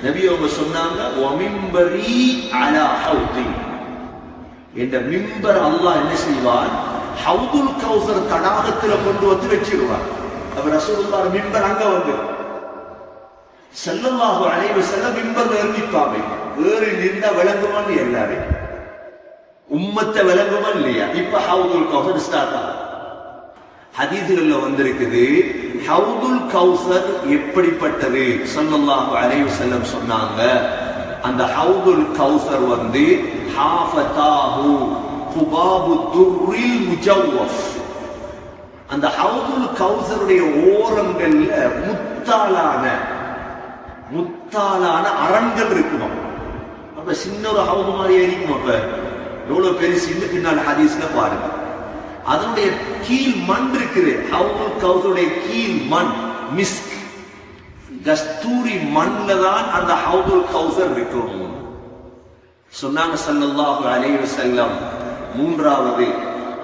நபி அவங்க சொன்னாங்க, இந்த மிம்பர் அல்லாஹ் என்ன செய்வான், ஹவுதுல் கௌசர் தடாகத்துல கொண்டு வந்து வச்சிருவார். அப்ப ரசூலுல்லாஹ் மிம்பர் அங்க வந்து ஸல்லல்லாஹு அலைஹி வஸல்லம் மிம்பர்ல இருப்பாங்க. ஏறி நின்ற விளங்குமான்னு எல்லாரும் உம்மத்தை விளங்குமா இல்லையா? இப்ப ஹவுதுல் கௌசர் ஸ்டார்ட் ஆகும். ஹதீஸ்கள்ல வந்திருக்குது, ஹவுதுல் கௌசர் எப்படிப்பட்டது ஸல்லல்லாஹு அலைஹி வஸல்லம் சொன்னாங்க. அந்த ஹவுதுல் கௌசர் வந்து ஹாஃபதாஹு குபாபு துர்ரில் முஜவ்வஃப். அந்த ஹவுதுல் கௌசருடைய ஓரங்கள்ல முத்தாலான அரண்கள் இருக்குமா. அப்ப சின்ன ஒரு ஹவுது மாதிரி இருக்கும். அப்ப எவ்வளவு பெருசு பின்னால் ஹதீஸ்ல பாருங்க. அதனுடைய கீழ் மண் இருக்குது. ஹவுதுல் கௌசருடைய கீழ் மண் மிஸ்க் கஸ்தூரி மண்ல தான் அந்த ஹவுதுல் கௌசர் இருக்கும் சொன்னாங்க ஸல்லல்லாஹு அலைஹி வஸல்லம். மூன்றாவது,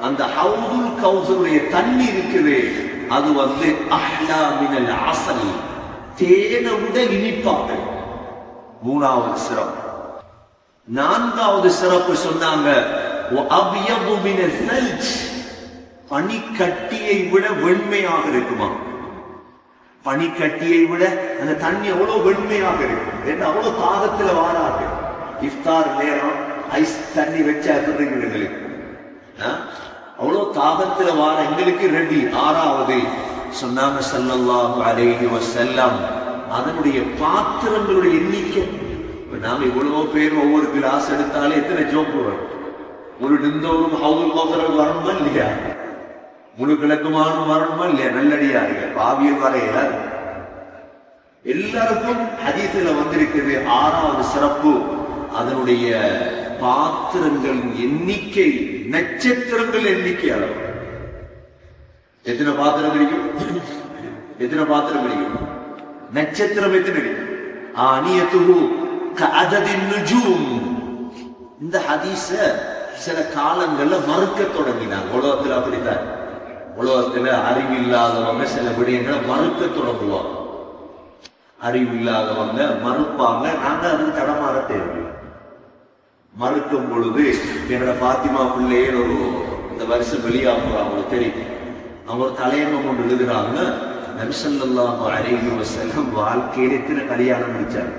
அந்த ஹவுதுல் கௌசருடைய தண்ணி இருக்குது, அது வந்து அஹ்லா மினல் அஸல், தேனை விட இனிப்பாக. மூணாவது சிறப்பு. நான்காவது சிறப்பு சொன்னாங்க அப்யது மினல் ஸல்ஜ், பனிக்கட்டியை விட வெண்மையாக இருக்குமா. பனிக்கட்டியை விட அந்த தண்ணி அவ்வளவு வெண்மையாக இருக்கும். என்று அவ்வளவு தாகத்துல வாராது. இஃப்தார் நேரம் ஐஸ் தண்ணி வச்சா எங்களுக்கு அவ்வளவு தாகத்துல வார எங்களுக்கு ரெடி. ஆறாவது சொன்னாங்க ஸல்லல்லாஹு அலைஹி வஸல்லம், அதனுடைய பாத்திரங்களுடைய எண்ணிக்கை. நாம இவ்வளவோ பேர் ஒவ்வொரு கிளாஸ் எடுத்தாலே எத்தனை ஜோப்பு வரும். ஒரு நிந்தோறும் ஹவுதுல் கௌசர் வரணுமா இல்லையா? முழு கிழக்குமானும் வரணுமா இல்லையா? நல்லடியார்கள் பாவியல் வரையில எல்லாருக்கும் ஹதீஸ்ல வந்திருக்கிறது. ஆறாவது சிறப்பு, அதனுடைய பாத்திரங்கள் எண்ணிக்கை நட்சத்திரங்கள் எண்ணிக்கை அளவு. எத்தனை பாத்திரம் கிடைக்கும்? எத்தனை பாத்திரம் கிடைக்கும்? நட்சத்திரம் எத்தனை கிடைக்கும்? ஆனியத்துஹு கஅததின் நுஜூம். இந்த ஹதீஸ சில காலங்கள்ல மறுக்க தொடங்கினாங்க. உலகத்துல அப்படித்தான். உலகத்துல அறிவில்லாதவங்க சில விடயங்களை மறுக்க தொடங்குவாங்க. அறிவில்லாதவங்க மறுப்பாங்க. நாங்க அதுக்கு தடமாற தேவை. மறுக்கும் பொழுது என்னோட பாத்திமா பிள்ளையே ஒரு இந்த வருஷம் வெளியாகுறாங்க. அவங்களுக்கு தெரியும். அவங்க தலையங்கம் கொண்டு எழுதுறாங்க, நபி ஸல்லல்லாஹு அலைஹி வஸல்லம் வாழ்க்கையில எத்தனை கல்யாணம் முடிச்சாங்க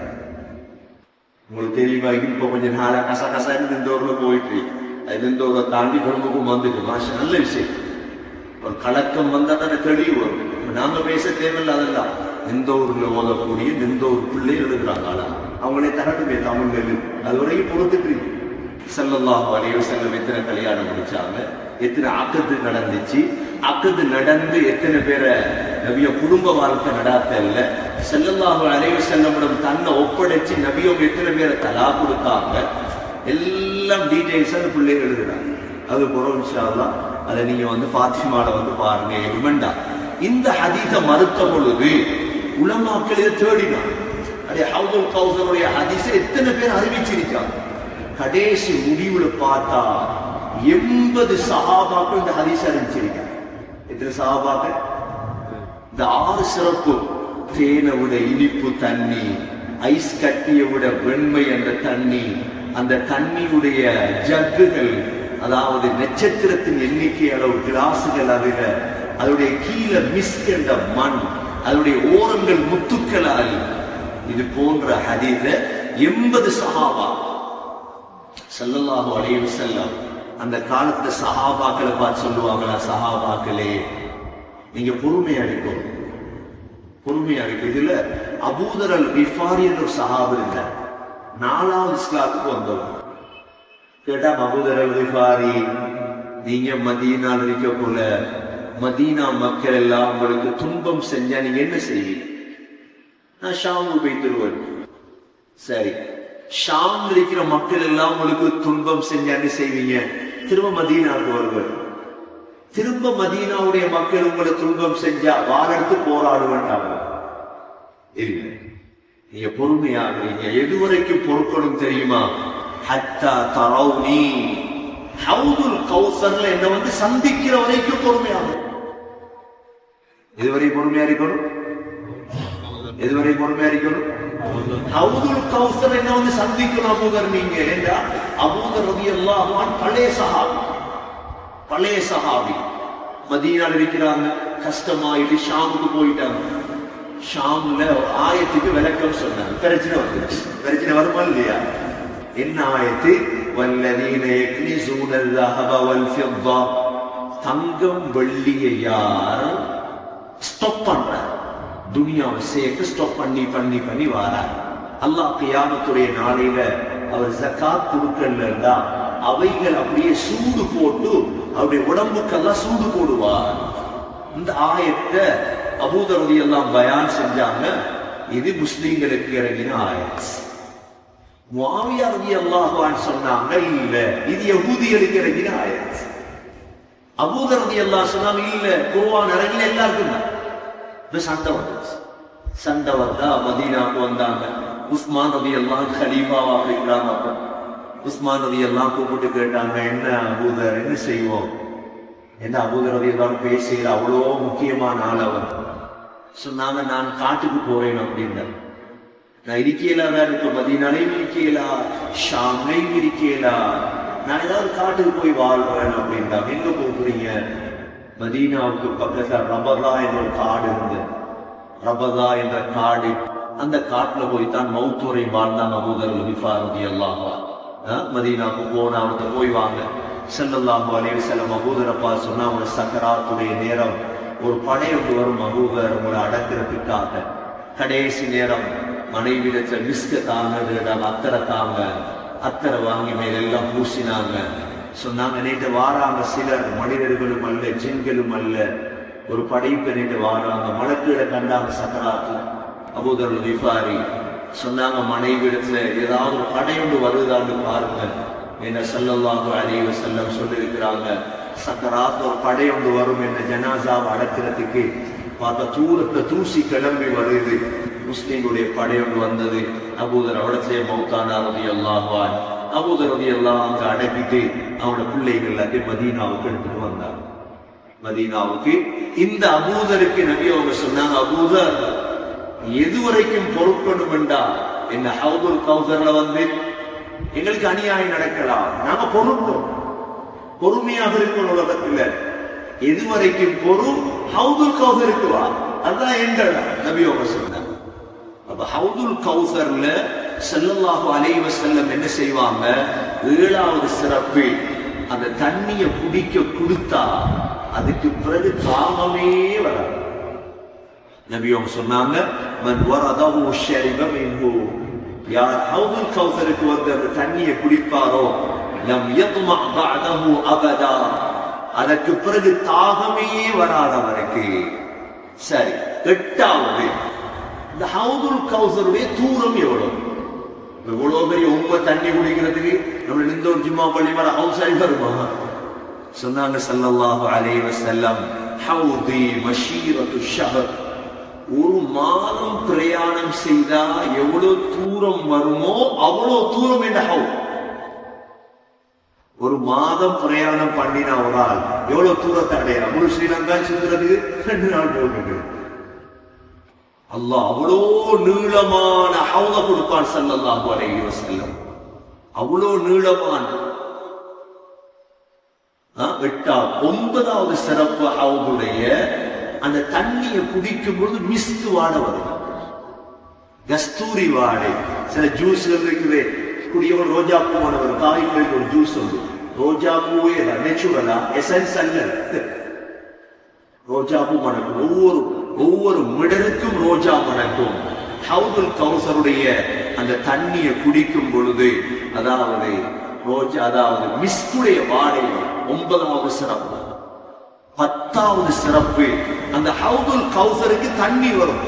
உங்களுக்கு தெரியுமா? இப்ப கொஞ்ச நாளா கசகசன்னு இந்த ஊர்ல போயிட்டு அது இந்த ஊரை தாண்டி குடும்பமும் வந்துட்டு மாஷா, நல்ல விஷயம். ஒரு கலக்கம் வந்தா தானே தெளிவு வரும். நாம பேச தேவையில்லை. அதெல்லாம் எந்த ஊர்ல ஓதக்கூடிய எந்த ஒரு பிள்ளை எழுதுறாங்க. அவங்களே தரட்டுமே தமிழ் அது வரைக்கும் பொறுத்துட்டு ஸல்லல்லாஹு அலைஹி வஸல்லம் எத்தனை கல்யாணம் முடிச்சாங்க, எத்தனை அக்கத்து நடந்துச்சு, அக்கத்து நடந்து எத்தனை பேரை நபிய குடும்ப வாழ்க்கை நடாத்தல்ல, ஸல்லல்லாஹு அலைஹி வஸல்லம் தன்னை ஒப்படைச்சு நபியும் எத்தனை பேரை தலா கொடுத்தாங்க, எல்லாம் டீடைல்ஸ் அந்த பிள்ளைகள் எழுதுறாங்க. அது புறம் இன்ஷா அல்லாஹ் அதை நீங்க வந்து ஃபாத்திமால வந்து பாருங்க. எலுமெண்டா இந்த ஹதீஸ மறுத்த பொழுது உலமாக்கள் இதை தேடினாங்க. அதே ஹவுதுல் கௌசருடைய ஹதீஸ எத்தனை பேர் அறிவிச்சிருக்காங்க. கடைசி முடிவுல பார்த்தா 80 சஹாபாக்கள் இந்த ஹதீஸ அறிவிச்சிருக்காங்க. எத்தனை சஹாபாக்கள்? இந்த 6 சிறப்பு. தேனை விட இனிப்பு தண்ணி, ஐஸ் கட்டியை விட வெண்மை என்ற தண்ணி, அந்த தண்ணியுடைய ஜக்குகள், அதாவது நட்சத்திரத்தின் எண்ணிக்கை அளவு கிளாசுகள், அதனுடைய கீழே மிஸ்க் என்ற மண், அதனுடைய ஓரங்கள் முத்துக்களால், இது போன்ற ஹதீஸ 80 சஹாபா ஸல்லல்லாஹு அலைஹி வஸல்லம் அந்த காலத்துல சஹாபாக்களை பார்த்து சொல்லுவாங்களா, சஹாபாக்களே நீங்க பொறுமையா இருக்கும், பொறுமையா இருக்கு. இதுல அபூதர் அல் கிஃபாரி என்ற ஒரு சஹாபி இருந்தார். 4வது இஸ்லாத்துக்கு வந்தவர். கேட்டா அபூதர் அல் கிஃபாரி, நீங்க மதீனால இருக்க போல மதீனா மக்கள் எல்லாம் உங்களுக்கு துன்பம் செஞ்சா நீங்க என்ன செய்வீங்க? நான் ஷாமுக்கு போய் தருவேன். சரி, ஷாம் இருக்கிற மக்கள் எல்லாம் உங்களுக்கு துன்பம் செஞ்சா என்ன செய்வீங்க? திரும்ப மதீனாவுக்கு வருவர். திரும்ப மதீனாவுடைய மக்கள் உங்களை துன்பம் செஞ்சா வாழெடுத்து போராடுவாங்க. இல்லை, நீங்க பொறுமையாகிறீங்க. எதுவரைக்கும் பொறுக்கணும் தெரியுமா? ஹத்தா தரௌனி, ஹவுதுல் கௌசர்ல என்ன வந்து சந்திக்கிற வரைக்கும் பொறுமையாகும். எதுவரை பொறுமையா இருக்கணும்? எதுவரை பொறுமையா இருக்கணும்? ஹவுதுல் கௌசர் என்ன வந்து சந்திக்கணும் அபூதர் நீங்க என்றா அபூதர் ரலியல்லாஹு அன்ஹு பழைய சஹாபி மதீனால இருக்கிறாங்க, கஷ்டமாயிட்டு ஷாமுக்கு போயிட்டாங்க. ஷாம்ல ஆயத்துக்கு விளக்கம் சொன்னாங்க. பிரச்சனை வந்துருச்சு. பிரச்சனை வருமா இல்லையா? என்ன ஆயத்து? வல்லதீன யக்னிஸூன الذهب والفضة, தங்கம் வெள்ளியை யார் ஸ்டாப் பண்ற, துனியாவை சேர்த்து ஸ்டாப் பண்ணி வாரார். அல்லாஹ் கியாமத்துடைய நாளையில அவர் ஜகாத் கொடுக்கலன்னா அவைகள் அப்படியே சூடு போட்டு அவருடைய உடம்புக்கெல்லாம் சூடு போடுவார். இந்த ஆயத்தை அபூதர் ரலியல்லாஹு பயான் செஞ்சாங்க. இது முஸ்லிம்களுக்கு இறங்கின ஆயத். முஆவியா ரலியல்லாஹு அன்ஹு சொன்னாங்க, இல்ல இது யஹூதிகளுக்கு இறங்கின ஆயத். அபூதர் ரலியல்லாஹு சொன்னாங்க, இல்ல குர்ஆன் இறங்கின எல்லாருக்கும் தான். சண்டை வந்தா மதீனாவுக்கு வந்தாங்க. உஸ்மான் ரலியல்லாஹு கலீஃபாவாக இருக்கிறாங்க. உஸ்மான் ரலியல்லாஹு கூப்பிட்டு கேட்டாங்க, என்ன அபூதர், என்ன செய்வோம்? என்ன அபூதர் ரலியல்லாஹு பேசுகிற அவ்வளோ முக்கியமான ஆள் அவர். சொன்னாங்க, நான் காட்டுக்கு போறேன் அப்படின்னு. நான் இருக்கேலா இருக்க, மதீனாலையும் இருக்கேலா, ஷாம்லையும் இருக்கேலா, நான் ஏதாவது காட்டுக்கு போய் வாழ்றேன் அப்படின்னா. எங்க போகிறீங்க? மதீனாவுக்கு பக்கத்துல ரபதா என்ற ஒரு காடு இருந்து, ரபதா என்ற காடு, அந்த காட்டுல போய்தான் மௌத்தூரை வாழ்ந்தாங்க அபூதர் ரலியல்லாஹு அன்ஹு. மதீனாவுக்கு போன அவர்கிட்ட போய் வாங்க. ஸல்லல்லாஹு அலைஹி வஸல்லம் அபூதரப்பா சொன்னா, அவங்க சக்கராத்துடைய நேரம் ஒரு படையொன்று வரும் அபூதர் உங்களை அடக்கிறதுக்காக. கடைசி நேரம் மனைவிடத்துல விஸ்க தாங்க, அத்தரை தாங்க, அத்தரை வாங்கி மேலெல்லாம் பூசினாங்க. சொன்னாங்க, நேற்று வாராங்க சிலர், மனிதர்களும் அல்ல ஜின்களும் அல்ல, ஒரு படைப்பு நேற்று வாராங்க. மலக்குகளை கண்டாங்க சக்கராத்துல. அபூதர் கிஃபாரி சொன்னாங்க, மனைவிடத்துல ஏதாவது ஒரு படையொன்று வருதான்னு பாருங்க. என்ன ஸல்லல்லாஹு அலைஹி வஸல்லம் சொல்லியிருக்கிறாங்க, சக்கராத் ஒரு படையொன்று வரும் என்ன ஜனாசாவை அடக்கிறதுக்கு. பார்த்தா தூரத்தை தூசி கிளம்பி வருது. முஸ்லிம்களுடைய படையொன்று வந்தது. அபூதர் அவடத்திலே மௌத்தானார் ரலியல்லாஹு அன்ஹு. அபூதர் ரலியல்லாஹு அன்ஹு அடக்கிட்டு அவனோட பிள்ளைகள் எல்லாத்தையும் மதீனாவுக்கு எடுத்துட்டு வந்தாங்க. மதீனாவுக்கு இந்த அபூதருக்கு நபி அவங்க சொன்னாங்க, அபூதர் எதுவரைக்கும் பொறுப்பணும் என்றா, என்ன ஹவுதுல் கௌசர்ல வந்து எங்களுக்கு அநியாயம் நடக்கலாம், நாங்க பொறுப்போம், பொறுமையாக இருக்கும் உலகத்துல. எதுவரைக்கும் பொறும்? ஹவுதுல் கௌசருக்கு வா, அதான் எங்க நபி அவங்க சொன்னாங்க. அப்ப ஹவுதுல் கௌசர்ல ஸல்லல்லாஹு அலைஹி வஸல்லம் என்ன செய்வாங்க? 7வது சிறப்பு, அந்த தண்ணிய குடிக்க கொடுத்தா அதுக்கு பிறகு தாகமே வராது. நபி அவங்க சொன்னாங்க, மன் வரதஹு ஷரிப மின்ஹு, யார் ஹவுதுல் கௌசருக்கு வந்து அந்த தண்ணியை குடிப்பாரோ, லம் யத்மா பஅதஹு அபதா, அதற்கு பிறகு தாகமே வராது அவருக்கு. சரி, 8வது, இந்த ஹவுதுல் கௌசருடைய தூரம் எவ்வளவு? இவ்வளவு பெரிய உம்ம தண்ணி குடிக்கிறதுக்கு நம்ம இந்த ஒரு ஜும்மா பள்ளி மேல ஹவுசாரி வருமா? சொன்னாங்க ஸல்லல்லாஹு அலைஹி வஸல்லம், ஹவுதி மஷீரத்து ஷஹர், ஒரு மாதம் பிரயாணம் செய்தா எவ்வளவு தூரம் வருமோ அவ்வளவு தூரம் என்ற ஹவுத். ஒரு மாதம் பிரயாணம் பண்ணினா ஒரு ஆள் எவ்வளவு தூரத்தை அடையலாம்? முழு ஸ்ரீலங்கா சுத்துறதுக்கு 2 நாள் போகுது. அல்லாஹ் அவ்வளோ நீளமான ஹவுத கொடுப்பான் ஸல்லல்லாஹு அலைஹி வஸல்லம். அவ்வளோ நீளமான. 9வது சிறப்பு, ஹவுதுடைய அந்த தண்ணியை குடிக்கும் பொழுது மிஸ்து வாட வரும், கஸ்தூரி வாடை. சில ஜூஸ்கள் இருக்குது, குடியோட ரோஜா பூ ஒரு காய்களுக்கு ஒரு ஜூஸ் வந்து ரோஜா பூவே நேச்சுரலா எசன்ஸ் அல்ல, ரோஜா பூ மணக்கும். ஒவ்வொரு மிடருக்கும் ரோஜா மணக்கும். ஹவுதுல் கௌசருடைய அந்த தண்ணியை குடிக்கும் பொழுது அதாவது ரோஜா, அதாவது மிஸ்துடைய வாடை. 9வது சிறப்பு. 10வது சிறப்பு, அந்த ஹவுதுல் கௌசருக்கு தண்ணி வரும்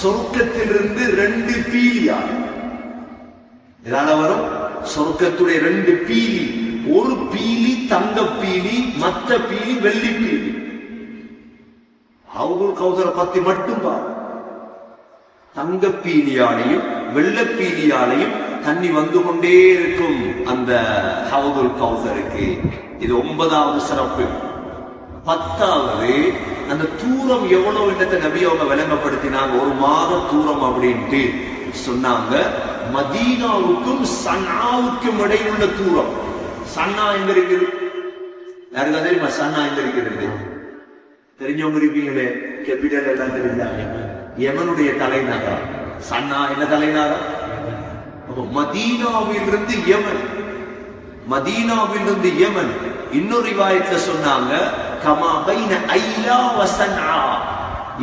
சொர்க்கத்திலிருந்து 2 பீலியா. இதனால வரும் சொர்க்கத்துடைய 2 பீலி, ஒரு பீலி தங்க பீலி, மற்ற பீலி வெள்ளி பீலி. ஹவுதுல் கௌசரை பத்தி மட்டும் பாரு. தங்க பீலியாலையும் வெள்ள பீலியாலையும் தண்ணி வந்து கொண்டே இருக்கும் அந்த ஹவுதுல் கௌசருக்கு. இது 9வது சிறப்பு. 10வது, அந்த தூரம் எவ்வளவு இடத்தை நபி அவங்க விளங்கப்படுத்தினாங்க. ஒரு மாத தூரம் அப்படின்ட்டு சொன்னாங்க. மதீனாவுக்கும் சன்னாவுக்கும் இடையில் உள்ள தூரம். சன்னா எங்க இருக்குது? யாருக்கா தெரியுமா சன்னா எங்க இருக்கிறது? தெரிஞ்சவங்க இருப்பீங்களே, கேபிட்டல் எல்லாம் தெரிஞ்சா. யமனுடைய தலைநகரம் சன்னா. என்ன தலைநகரம்? மதீனாவிலிருந்து யமன், மதீனாவிலிருந்து யமன். இன்னொரு ரிவாயத்துல சொன்னாங்க கமா பைன ஐலா வ சன்ஆ,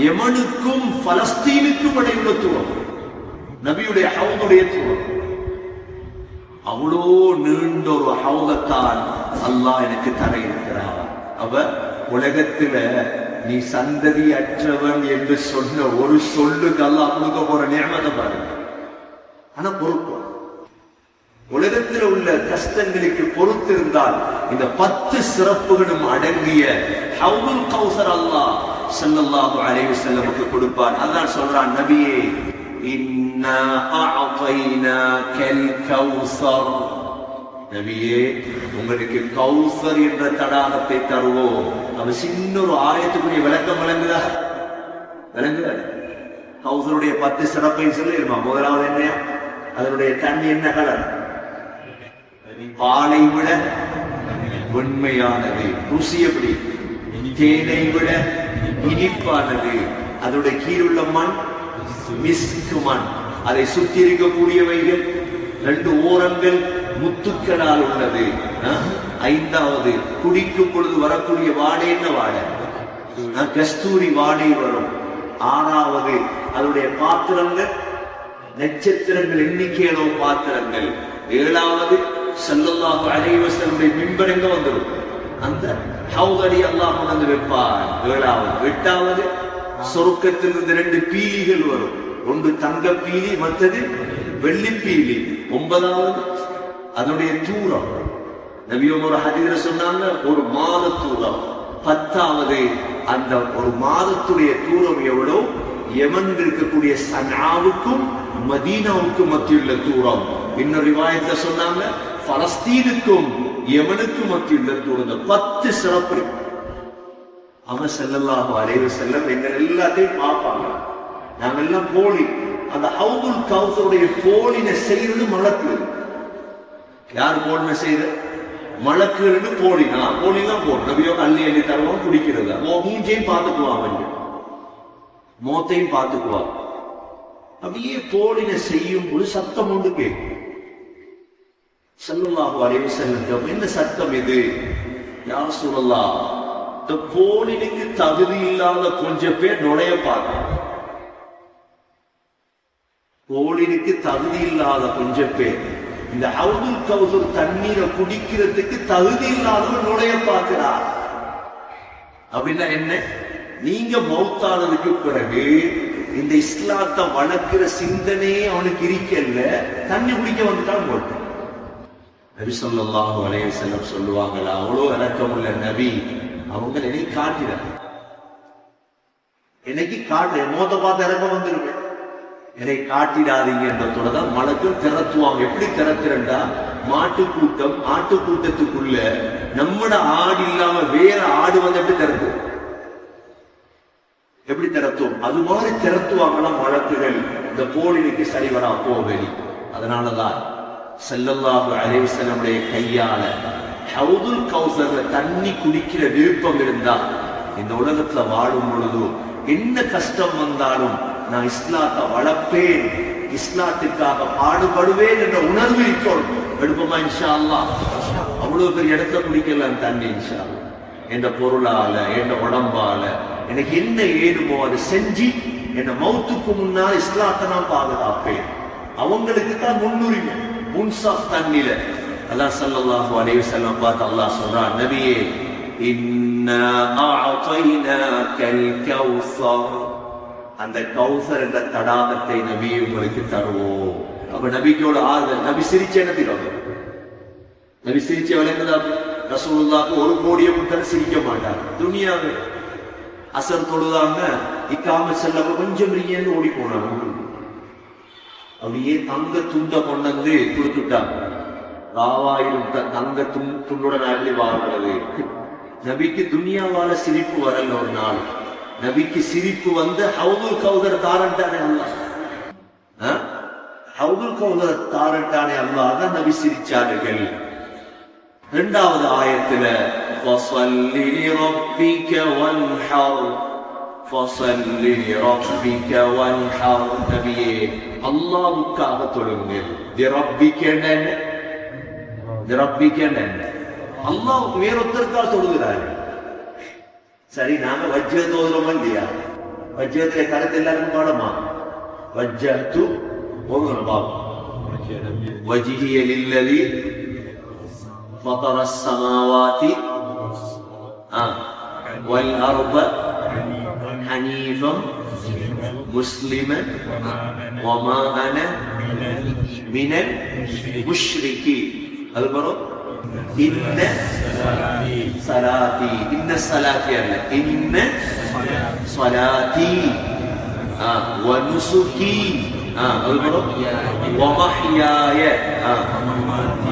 யமனுக்கும் பலஸ்தீனுக்கும் இடையுள்ள தூரம் நபியுடைய ஹவுதுடைய தூரம். அவ்வளோ நீண்ட ஒரு ஹவுதத்தான் அல்லாஹ் எனக்கு தர இருக்கிறார். அவ உலகத்துல நீ சந்ததி அற்றவன் என்று சொன்ன ஒரு சொல்லுக்கு அல்லாஹ் கொடுக்க போற நியமத்தை பாருங்க. ஆனா பொறுப்பு, உலகத்தில் உள்ள கஷ்டங்களுக்கு பொறுத்திருந்தால் இந்த 10 சிறப்புகளும் அடங்கிய ஹவுதுல் கௌசர் அல்லாஹ் ஸல்லல்லாஹு அலைஹி வஸல்லமுக்கு கொடுப்பான். அல்லாஹ் சொல்றான், நபியே இன்னா அஅதைனாகல் கௌசர், நபியே உங்களுக்கு கௌசர் என்ற தடாகத்தை தருவோம். அவ சின்ன ஒரு ஆயத்துக்குரிய விளக்கம் விளங்குதா? விளங்குதா? கௌசருடைய 10 சிறப்பை சொல்லிருமா. முதலாவது என்ன? அதனுடைய தண்ணி என்ன கலர்? பாலை விட வெண்மையானது. ருசி எப்படி? தேனை விட இனிப்பானது. அதோட கீழுள்ள மண் மிஸ்க் மண். அதை சுற்றி இருக்கக்கூடியவைகள் 2 ஓரங்கள் முத்துக்களால் உள்ளது. 5வது குடிக்கும் பொழுது வரக்கூடிய வாடை என்ன வாடை? கஸ்தூரி வாடை வரும். 6வது அதனுடைய பாத்திரங்கள் நட்சத்திரங்கள் எண்ணிக்கையிலோ பாத்திரங்கள். 7வது ஸல்லல்லாஹு அலைஹி வஸல்லம் மிம்பர் எங்க வந்துடும்? அந்த ஹவுதடி அல்லாஹ் கொண்டு வைப்பார். 7வது. 8வது சொர்க்கத்திலிருந்து 2 பீலிகள் வரும். ஒன்று தங்க பீலி, மற்றது வெள்ளி பீலி. 9வது அதனுடைய தூரம். நபியும் ஒரு ஹதீஸ்ல சொன்னாங்க, ஒரு மாத தூரம். 10வது அந்த ஒரு மாதத்துடைய தூரம் எவ்வளோ? யமன் இருக்கக்கூடிய சன்ஆவுக்கும் மதீனாவுக்கும் மத்தியுள்ள தூரம். இன்னொரு ரிவாயத்துல சொன்னாங்க, பலஸ்தீனுக்கும் யமனுக்கும் மத்தியுள்ள தூரம். 10 சிறப்பு. அவன் ஸல்லல்லாஹு அலைஹி வஸல்லம் எங்கள் எல்லாத்தையும் பார்ப்பாங்க. நாங்க எல்லாம் போலி. அந்த ஹவுதுல் கௌசருடைய போலினை செய்யறது மலக்கு. யார் போலினை செய்யற? மலக்குன்னு போலி. போலிலாம் போடும். நபியோ அள்ளி அள்ளி தருவோம், குடிக்கிறது. மூஞ்சையும் பார்த்துக்குவான், மோத்தையும் பார்த்துக்குவான். அப்படியே போலினை செய்யும் போது சத்தம் ஒன்று கேட்கும். ஸல்லல்லாஹு அலைஹி வஸல்லம், என்ன சத்தம் இது? யா ரசூலல்லாஹ், இந்த போலினுக்கு தகுதி இல்லாத கொஞ்சம் பேர் நுழைய பார்க்க. போலினுக்கு தகுதி இல்லாத கொஞ்சம் பேர் இந்த ஹவுதுல் கௌசர் தண்ணீரை குடிக்கிறதுக்கு தகுதி இல்லாதவர் நுழைய பார்க்கிறார். அப்படின்னா என்ன? நீங்க மௌத்தானதுக்கு பிறகு இந்த இஸ்லாத்தை வளர்க்கிற சிந்தனையே அவனுக்கு இருக்கல, தண்ணி குடிக்க வந்துட்டான் போட்டு. நபி ஸல்லல்லாஹு அலைஹி வஸல்லம் சொல்லுவாங்களா, அவ்வளோ இறக்கமுள்ள நபி அவங்க என்னை காட்டினார். என்னைக்கு காட்டு மோத பார்த்து இறக்க வந்துருவேன். என்னை காட்டிடாதீங்க என்றதோட தான் மலக்கள் திறத்துவாங்க. எப்படி திறக்கிறண்டா, மாட்டு கூட்டம், ஆட்டு கூட்டத்துக்குள்ள நம்மட ஆடு இல்லாம வேற ஆடு வந்து எப்படி திறக்கும்? எப்படி திறத்தும்? அது மாதிரி திறத்துவாங்களாம் மலக்குகள். இந்த போலினுக்கு சரிவரா போவெளி. அதனாலதான் ஸல்லல்லாஹு அலைஹி வஸல்லம் கையால ஹவுதுல் கௌசர்ல தண்ணி குடிக்கிற விருப்பம் இருந்தா இந்த உலகத்துல வாழும் பொழுது என்ன கஷ்டம் வந்தாலும் நான் இஸ்லாத்தை வளர்ப்பேன், இஸ்லாத்துக்காக பாடுபடுவேன் என்ற உணர்வு இருக்கணும். எடுப்போமா இன்ஷா அல்லாஹ்? அவ்வளவு பெரிய இடத்துல குடிக்கலாம் தண்ணி இன்ஷா அல்லாஹ். என்ற பொருளால, என்ற உடம்பால எனக்கு என்ன ஏதுமோ அதை செஞ்சு என் மௌத்துக்கு முன்னால் இஸ்லாத்தை நான் பாதுகாப்பேன். அவங்களுக்கு தான் முன்னுரிமை. முன்சாப் தண்ணில அல்லாஹ் ஸல்லல்லாஹு அலைஹி வஸல்லம் பார்த்து அல்லாஹ் சொல்றான், நபியே இன்னா அஅதைனாகல் கௌஸர், அந்த கௌசர் என்ற தடாகத்தை நபி உங்களுக்கு தருவோம். அப்ப நபிக்கோட ஆறுதல். நபி சிரிச்ச என்னத்திலும் நபி சிரிச்ச விளங்குதா? ரசூலுல்லாஹ்க்கு 1 கோடியை கொடுத்தாலும் சிரிக்க மாட்டாங்க. துனியாவே அசர் தொழுதாங்க, இக்காம செல்ல கொஞ்சம் ரியன்னு ஓடி போனாங்க. அப்படியே தங்க துண்ட கொண்டு வந்து கொடுத்துட்டாங்க. ராவாயிரம் தங்க துண்டுடன் அள்ளி வாழ்றது. நபிக்கு துனியாவால சிரிப்பு வரல ஒரு நாள். நபிக்கு சிரிப்பு வந்து ஹவுதுல் கௌசர் தாரண்டானே அல்லாஹ். ஹவுதுல் கௌசரை தாரட்டானே அல்லாஹ் அதான் நபி சிரிச்சார்கள். இரண்டாவது ஆயத்துல ஃபஸல்லி லிரப்பிக வன்ஹர், ஃபஸல்லி லிரப்பிக வன்ஹர், நபியே அல்லாஹ்வுக்காக தொழுங்கள். லிரப்பிக என்ன? லிரப்பிக என்ன? அல்லாஹ் வேறொருத்தருக்காக தொழுகிறாரு. சரி, நாங்க வஜ்ஜத் ஓதுறோமா இல்லையா? வஜ்ஜத்துல கருத்து எல்லாருக்கும் பாடமா? வஜ்ஜத்து ஓதுறோம் பாபு. வஜ்ஹிய லில்லதி ஃபதரஸ் ஸமாவாதி வல் அர்த ஹனீஃபன் முஸ்லிமன் வமா அன மினல் முஷ்ரிகீன். அது வரும் இன்ன சலாத்தி, இன்ன சலாத்தி அல்ல, இன்ன சலாத்தி வ நுசுகி, அது வரும் வ மஹ்யாய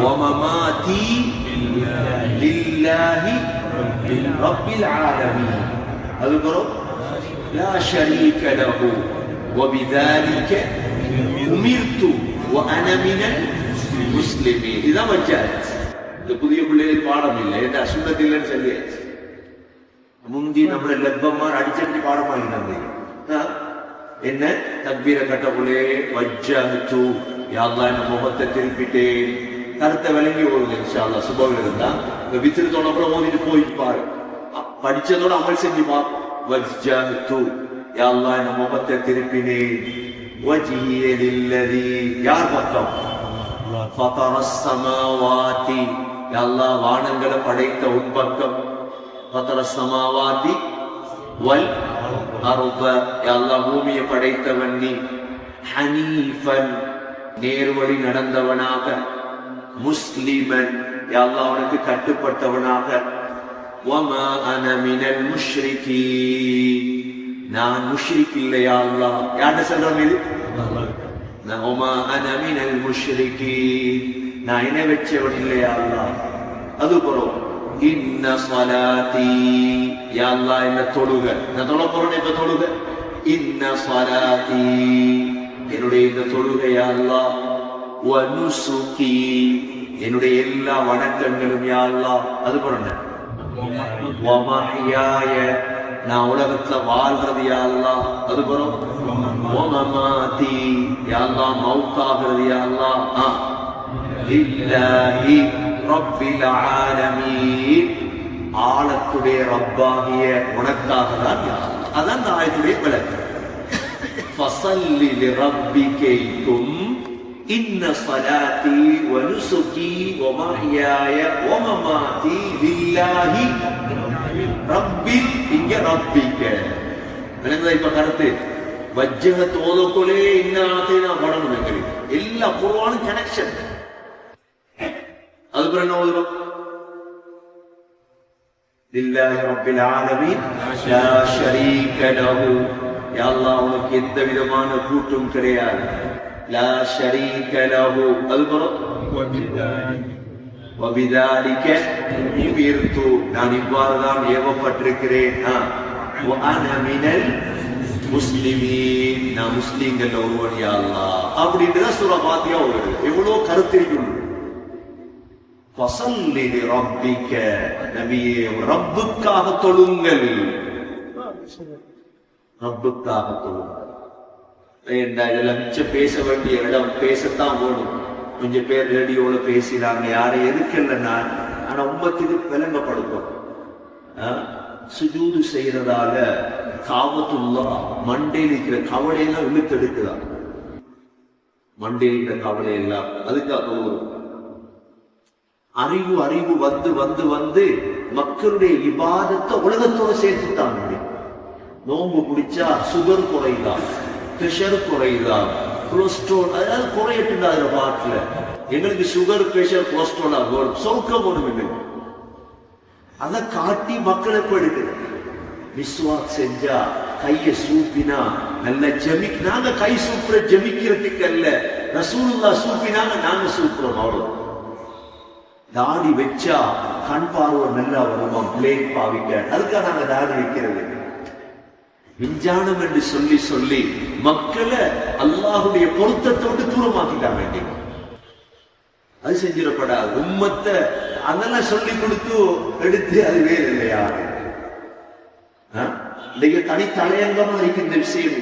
வ மமாதி லில்லாஹி ரப்பில் ஆலமீன். அது வரும் லா ஷரீக லஹு வ பிதாலிக உமிர்து வ அன மினல் முஸ்லிமீன். இதான் வஜ்ஜத். இந்த புதிய பிள்ளைகள் பாடம் இல்லை, என்ன சுண்ணத் இல்லைன்னு சொல்லியாச்சு. முந்தி நம்மள லெப்பமார் அடிச்சடி பாடம் வாங்கினாங்க. என்ன தக்பீரை கட்டக்குள்ளே வஜ்ஜஹ்து, யா அல்லாஹ் என் முகத்தை திருப்பிட்டேன். கருத்தை விளங்கி ஓடுங்க இன்ஷா அல்லாஹ். சுபஹ் இருந்தா இந்த வித்திரு தொண்ணப்பட ஓதிட்டு போயிப்பாரு, படிச்சதோட அமல் செஞ்சு பார்ப்போம். வஜ்ஜஹ்து, யா அல்லாஹ் என் முகத்தை திருப்பினேன். வஜ்ஹிய லில்லதி, யார் பக்கம்? ஃபதரஸ் ஸமாவாதி, யா அல்லாஹ் வானங்களை படைத்த உட்பக்கம். ஃபதரஸ் ஸமாவாதி வல் அர்த, யா அல்லாஹ் பூமியை படைத்தவன் நீ. ஹனீஃபன், நேர்வழி நடந்தவனாக. முஸ்லிமன், யா அல்லாஹ் அவனுக்கு கட்டுப்பட்டவனாக. வமா அன மினல் முஷ்ரிகீன், நான் முஷ்ரிக் இல்லை யா அல்லாஹ். யார்கிட்ட சொல்றோம் இது? வமா அன மினல் முஷ்ரிகீன், நான் இணை வச்சவன் இல்லையா அல்லாஹ். அது போறோம் இன்ன ஸலாத்தி, யா அல்லாஹ் என்ன தொழுக, நான் தொழ போறேன் இப்ப தொழுக. இன்ன ஸலாத்தி, என்னுடைய இந்த தொழுகை யா அல்லாஹ். வ நுசுகி, என்னுடைய எல்லா வணக்கங்களும் யா அல்லாஹ். அது போறேன் வ மஹ்யாய, நான் உலகத்துல வாழ்றது யா அல்லாஹ். அது போறோம் வ மமாதி, யா அல்லாஹ் மௌத்தாகிறது யா அல்லாஹ். லில்லாஹி ரப்பில் ஆலமீன், ஆலத்துடைய ரப்பாகிய உனக்காக தான் யா அல்லாஹ். அதான் இந்த ஆயத்துடைய விளக்கம். ஃபஸல்லி லிரப்பிகைக்கும் இன்ன ஸலாத்தி வ நுசுகி வ மஹ்யாய வ மமாதி லில்லாஹி ரப்பில், இங்க ரப்பிக. விளங்குதா இப்ப கருத்து? வஜ்ஜஹத் ஓதக்குள்ளே இன்ன ஆத்தைனா படணும். எங்களுக்கு எல்லா குர்ஆனும் கனெக்ஷன். அதுக்கு என்ன ஓதுறோம்? லில்லாஹி ரப்பில் ஆலமீன் லா ஷரீக லஹு, யா அல்லாஹ் உனக்கு எந்த விதமான கூட்டும் கிடையாது. லா ஷரீக லஹு, அது போறோம் வ பிதாலிக உமிர்து, நான் இவ்வாறு தான் ஏவப்பட்டிருக்கிறேன். வ அன மினல் முஸ்லிமீன், நான் முஸ்லிம்கள் ஒருவன் யா அல்லாஹ். அப்படின்றத சூரா ஃபாத்திஹா வருது. எவ்வளவு கருத்து இருக்கு. ஃபஸல்லி லிரப்பிக, நபியே ரப்புக்காக தொழுங்கள். ரப்புக்காக தொழுங்கள். இதெல்லாம் மிச்சம் பேச வேண்டிய இடம் பேசத்தான் போடும். கொஞ்சம் பேர் ரேடியோல பேசினாங்க, யாரும் எதுக்கலன்னா, ஆனா உம்மத்துக்கு விளங்கப்படுத்தும். சுஜூது செய்யறதால காபத்துல்லாஹ் மண்டையில் இருக்கிற கவலையெல்லாம் இழுத்தெடுக்குதா? மண்டையில் இருக்கிற கவலை எல்லாம் அதுக்காக அறிவு அறிவு வந்து வந்து வந்து மக்களுடைய இபாதத்தை உலகத்தோட சேர்த்துட்டாங்க. நோன்பு பிடிச்சா சுகர் குறையுதா, பிரஷர் குறையுதா, கொலஸ்ட்ரால் அதாவது குறையட்டுண்டா. அதுல பாட்டுல எங்களுக்கு சுகர் பிரஷர் கொலஸ்ட்ரால் சொர்க்கம் ஒண்ணு அதை காட்டி மக்கள் எப்ப எடுக்குது? மிஸ்வாக் செஞ்சா கைய சூப்பினா நல்ல ஜமிக். நாங்க கை சூப்புற ஜமிக்கிறதுக்கு அல்ல, ரசூலுல்லாஹ் சூப்பினாங்க, நாங்க சூப்புறோம். அவ்வளவு. தாடி வச்சா கண் பார்வை நல்லா வருமா, பிளேட் பாவிக்க, அதுக்காக நாங்க தாடி வைக்கிறது. விஞ்ஞானம் என்று சொல்லி சொல்லி மக்களை அல்லாஹுடைய பொருத்தத்தோடு தூரமாக்கிட்டா வேண்டிய அது செஞ்சிடப்படாது. உம்மத்தை அதெல்லாம் சொல்லி கொடுத்து எடுத்து அது வேறு இல்லையா? தனி தலையங்கமா இருக்கின்ற விஷயம்.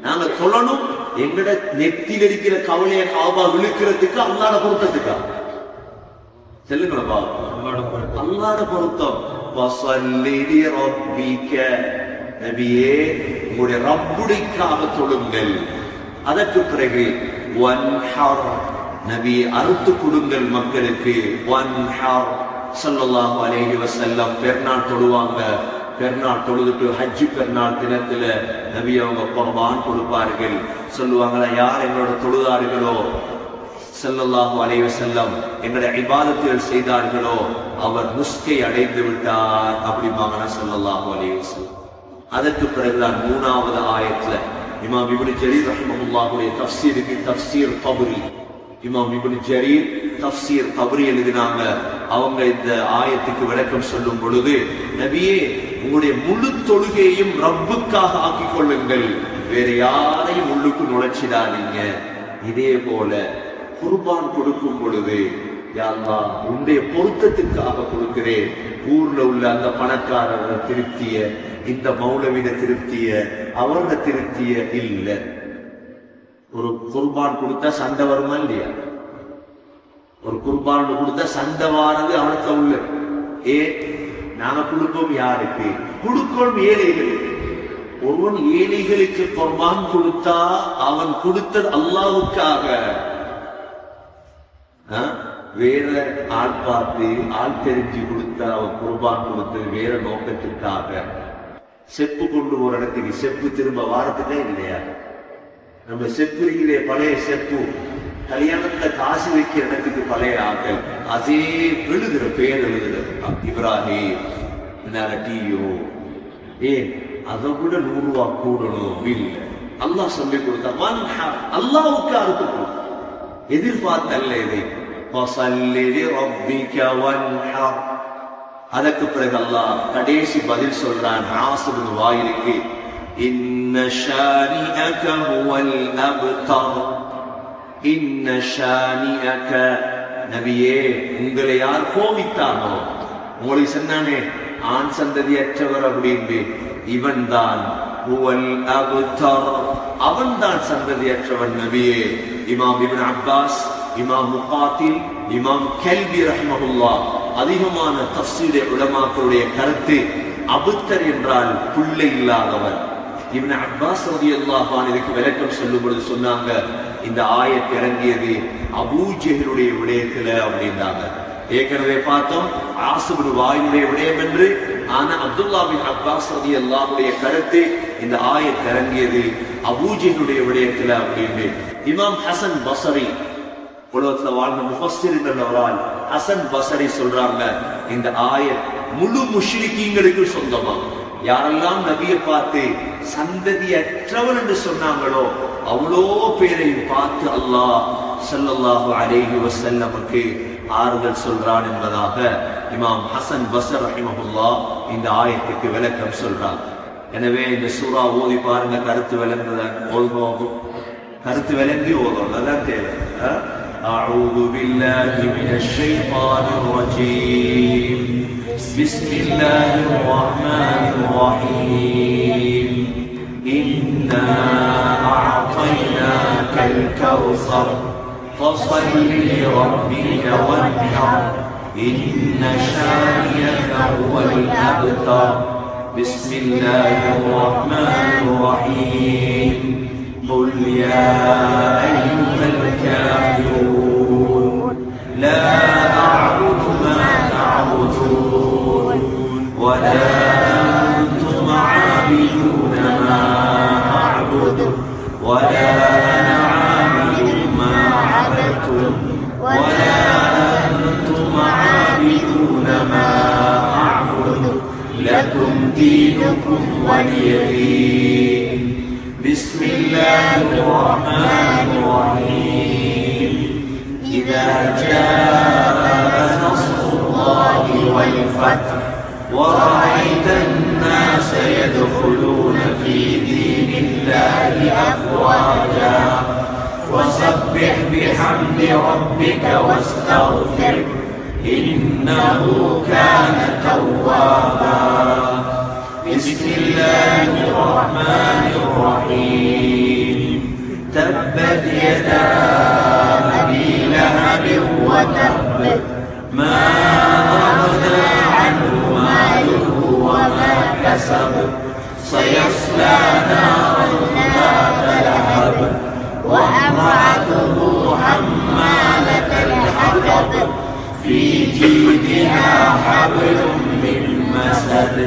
நாங்க சொல்லணும் எங்கட நெத்தியில் இருக்கிற கவலையை காபா விழுக்கிறதுக்கு அல்லாட பொருத்தத்துக்கா சொல்லுங்களா? அல்லாட பொருத்தம். நபியே உங்களுடைய ரப்புடைக்காக தொழுங்கள். அதற்கு பிறகு நபியை அறுத்து கொடுங்கள் மக்களுக்கு. ஸல்லல்லாஹு அலைஹி வஸல்லம் பெருநாள் தொழுவாங்க. பெருநாள் தொழுதுட்டு ஹஜ்ஜி பெருநாள் தினத்துல நபி அவங்க குர்பான் கொடுப்பார்கள். சொல்லுவாங்களா, யார் எங்களோட தொழுதார்களோ ஸல்லல்லாஹு அலைஹி வஸல்லம் எங்களுடைய இபாதத்துகள் செய்தார்களோ அவர் முஸ்கை அடைந்து விட்டார் அப்படிமாங்கனா ஸல்லல்லாஹு அலைஹி வஸல்லம். அதற்கு பிறகுதான் 3வது ஆயத்துல இமாம் இப்னு ஜரீர் ரஹ்மத்துல்லாஹுடைய தஃப்சீருக்கு தஃப்சீர் தப்ரி, இமாம் இப்னு ஜரீர் தஃப்சீர் தப்ரி எழுதினாங்க. அவங்க இந்த ஆயத்துக்கு விளக்கம் சொல்லும் பொழுது, நபியே உங்களுடைய முழு தொழுகையையும் ரப்புக்காக ஆக்கிக் கொள்ளுங்கள், வேற யாரையும் உள்ளுக்கு நுழைச்சிடாதீங்க. இதே போல குர்பான் கொடுக்கும் பொழுது, யா அல்லாஹ் உன்னுடைய பொருத்தத்துக்காக கொடுக்கிறேன். ஊர்ல உள்ள அந்த பணக்காரர திருப்திய, இந்த மௌலவிட திருப்திய, அவரோட திருப்திய இல்ல. ஒரு குர்பான் கொடுத்தா சண்டை வருமா இல்லையா? ஒரு குர்பான் கொடுத்தா சண்டை வாரது அவனுக்கு உள்ள. நாங்க கொடுப்போம் யாருக்கு? கொடுக்கணும் ஏழைகளுக்கு. ஒருவன் ஏழைகளுக்கு குர்பான் கொடுத்தா அவன் கொடுத்தது அல்லாஹ்வுக்காக. வேற ஆள் பார்த்து ஆள் தெரிஞ்சு கொடுத்தா அவன் குர்பான் கொடுத்தது வேற நோக்கத்திற்காக. செப்பு கொண்டு ஒரு இடத்துக்கு செப்பு திரும்ப வாரத்துக்கே இல்லையா? நம்ம செப்பு இருக்கிற பழைய செப்பு கல்யாணத்துல காசு வைக்கிற இடத்துக்கு பழைய ஆக்கள் அதே எழுதுற பேர் எழுதுற இப்ராஹிம் டீயோ அதை விட 100 ரூபாய் கூடணும் இல்லை. அல்லாஹ் சொல்லி கொடுத்தா அல்லாஹ்வுக்கு அறுத்து கொடு. எதிர்பார்த்தல்ல இதை. அதற்கு பிறகு அல்லாஹ் கடைசி பதில் சொல்றான் ஆசிபின் வாயிலுக்கு, இன்ன ஷானிஅக ஹுவல் அப்தர். இன்ன ஷானிஅக, நபியே உங்களை யார் கோபித்தானோ, உங்களுக்கு சொன்னானே ஆண் சந்ததியற்றவர் அப்படின்னு, இவன் தான் ஹுவல் அப்தர், அவன் தான் சந்ததியற்றவன் நபியே. இமாம் இப்னு அப்பாஸ், இமாம் முகாத்தில், இமாம் கல்பி ரஹ்மஹுல்லாஹ் அதிகமான தஃப்சீர் உலமாக்களுடைய கருத்து அபுத்தர் என்றால் பிள்ளை இல்லாதவர். இப்னு அப்பாஸ் ரலியல்லாஹு அன்ஹு இதுக்கு விளக்கம் சொல்லும் பொழுது சொன்னாங்க, இந்த ஆயத் இறங்கியது அபூ ஜஹலுடைய விடயத்துல அப்படின்னாங்க. ஏற்கனவே பார்த்தோம் ஆசிபின் வாயினுடைய விடயம் என்று. ஆனா அப்துல்லா பின் அப்பாஸ் ரலியல்லாஹுடைய கருத்து இந்த ஆயத் இறங்கியது அபூ ஜஹலுடைய விடயத்துல அப்படின்னு. இமாம் ஹசன் பஸரி, உலகத்துல வாழ்ந்த முஃபஸ்ஸிர்கள் அவரால் ஹசன் பஸரி சொல்றாங்க, இந்த ஆயத் முழு முஷ்ரிக்கீங்களுக்கு சொந்தமா. யாரெல்லாம் நபியை பார்த்து சந்ததியற்றவர் என்று சொன்னாங்களோ அவ்வளோ பேரையும் பார்த்து அல்லாஹ் ஸல்லல்லாஹு அலைஹி வஸல்லமுக்கு ஆறுதல் சொல்றான் என்பதாக இமாம் ஹசன் பஸரி ரஹிமஹுல்லாஹ் இந்த ஆயத்துக்கு விளக்கம் சொல்றாங்க. எனவே இந்த சூரா ஓதி பாருங்க, கருத்து விளங்குதான் ஓதுவோம். கருத்து விளங்கி ஓதும், அதான் தேவை. أعوذ بالله من الشيطان الرجيم. بسم الله الرحمن الرحيم. إنا أعطيناك الكوثر فصل لربك وانحر إن شانئك هو الأبتر. بسم الله الرحمن الرحيم. قل يا أيها الكافرون لا أعبد ما تعبدون ولا أنتم عابدون ما أعبد ولا أنا عابد ما عبدتم ولا أنتم عابدون ما أعبد لكم دينكم ولي دين. بسم الله الرحمن الرحيم. إذا جاء نصر الله والفتح ورأيت الناس يدخلون يدخلون في دين الله أفواجا وسبح بحمد ربك واستغفره إنه كان توابا بسم الله الرحمن الرحيم تبت يدا أبي لهب وتب ما أغنى عنه ماله وما كسب سيصلى نارا ذات لهب وامرأته حمالة الحطب في جيدها حبل من مسد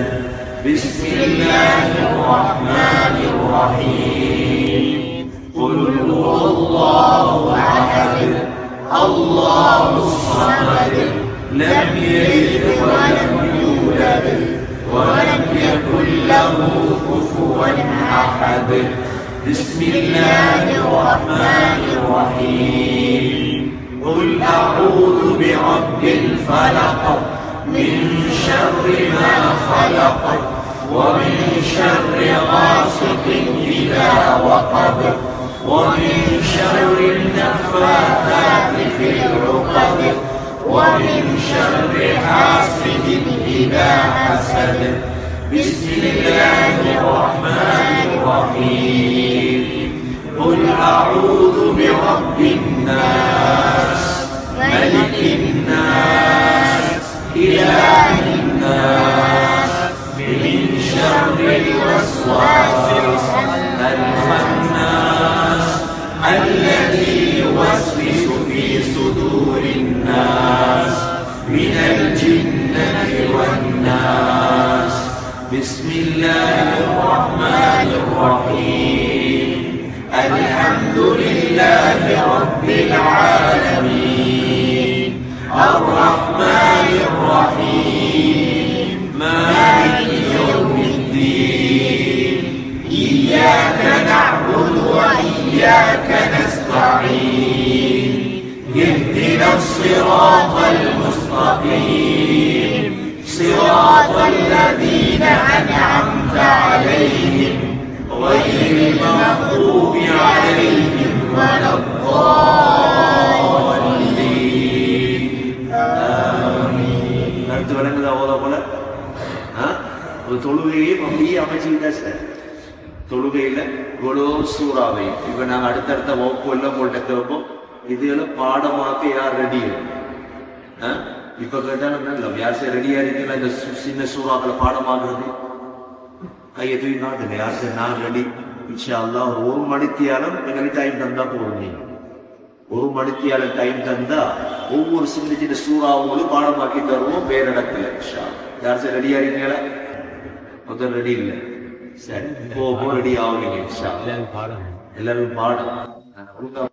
بسم الله الرحمن الرحيم قل هو الله أحد الله الصمد لم يلد ولم يولد ولم يكن له كفوا أحد بسم الله الرحمن الرحيم قل أعوذ برب الفلق من شر ما خلق ومن شر غاسق إذا وقب ومن شر النفاثات في العقد ومن شر حاسد إذا حسد بسم الله الرحمن الرحيم قل أعوذ برب الناس ملك الناس إله الناس من شر الوسواس الخناس الذي يوسوس في صدور الناس من الجنة والناس بسم الله الرحمن الرحيم الحمد لله رب العالمين الرحمن الرحيم مالك يوم الدين إياك نعبد وإياك نستعين اهدنا الصراط المستقيم صراط الذين أنعمت عليهم غير المغضوب عليهم ولا الضالين آمين. அடுத்து வழங்குதா ஓத போல ஒரு தொழுகையை அப்படியே அமைச்சுக்கிட்டா சார். தொழுகையில் இவ்வளோ சூறாவை இப்போ நாங்கள் அடுத்தடுத்த வகுப்பு எல்லாம் போட்டு வைப்போம். இதுகளை பாடமாக்க யார் ரெடி? இப்போ கேட்டாலும் இல்லை யார் சார் ரெடியாக இருக்கீங்களா இந்த சின்ன சூறாக்களை பாடமாக்குறது? கையை தூக்கி காட்டுங்க யார் சார் நான் ரெடி. இன்ஷா அல்லாஹ் ஒரு மணித்தியாலம் எங்களுக்கு டைம் தந்தா போதும். நீங்கள் ஒரு மணித்தியாலம் டைம் தந்தா ஒவ்வொரு சின்ன சின்ன சூறாவுங்களும் பாடமாக்கி தருவோம் வேற இடத்துல. இன்ஷா யார் சார் ரெடியாக இருக்கீங்களா? முதல் ரெடி இல்லை சரி போ ரெடி ஆகுங்க. இன்ஷா எல்லாரும் பாடம்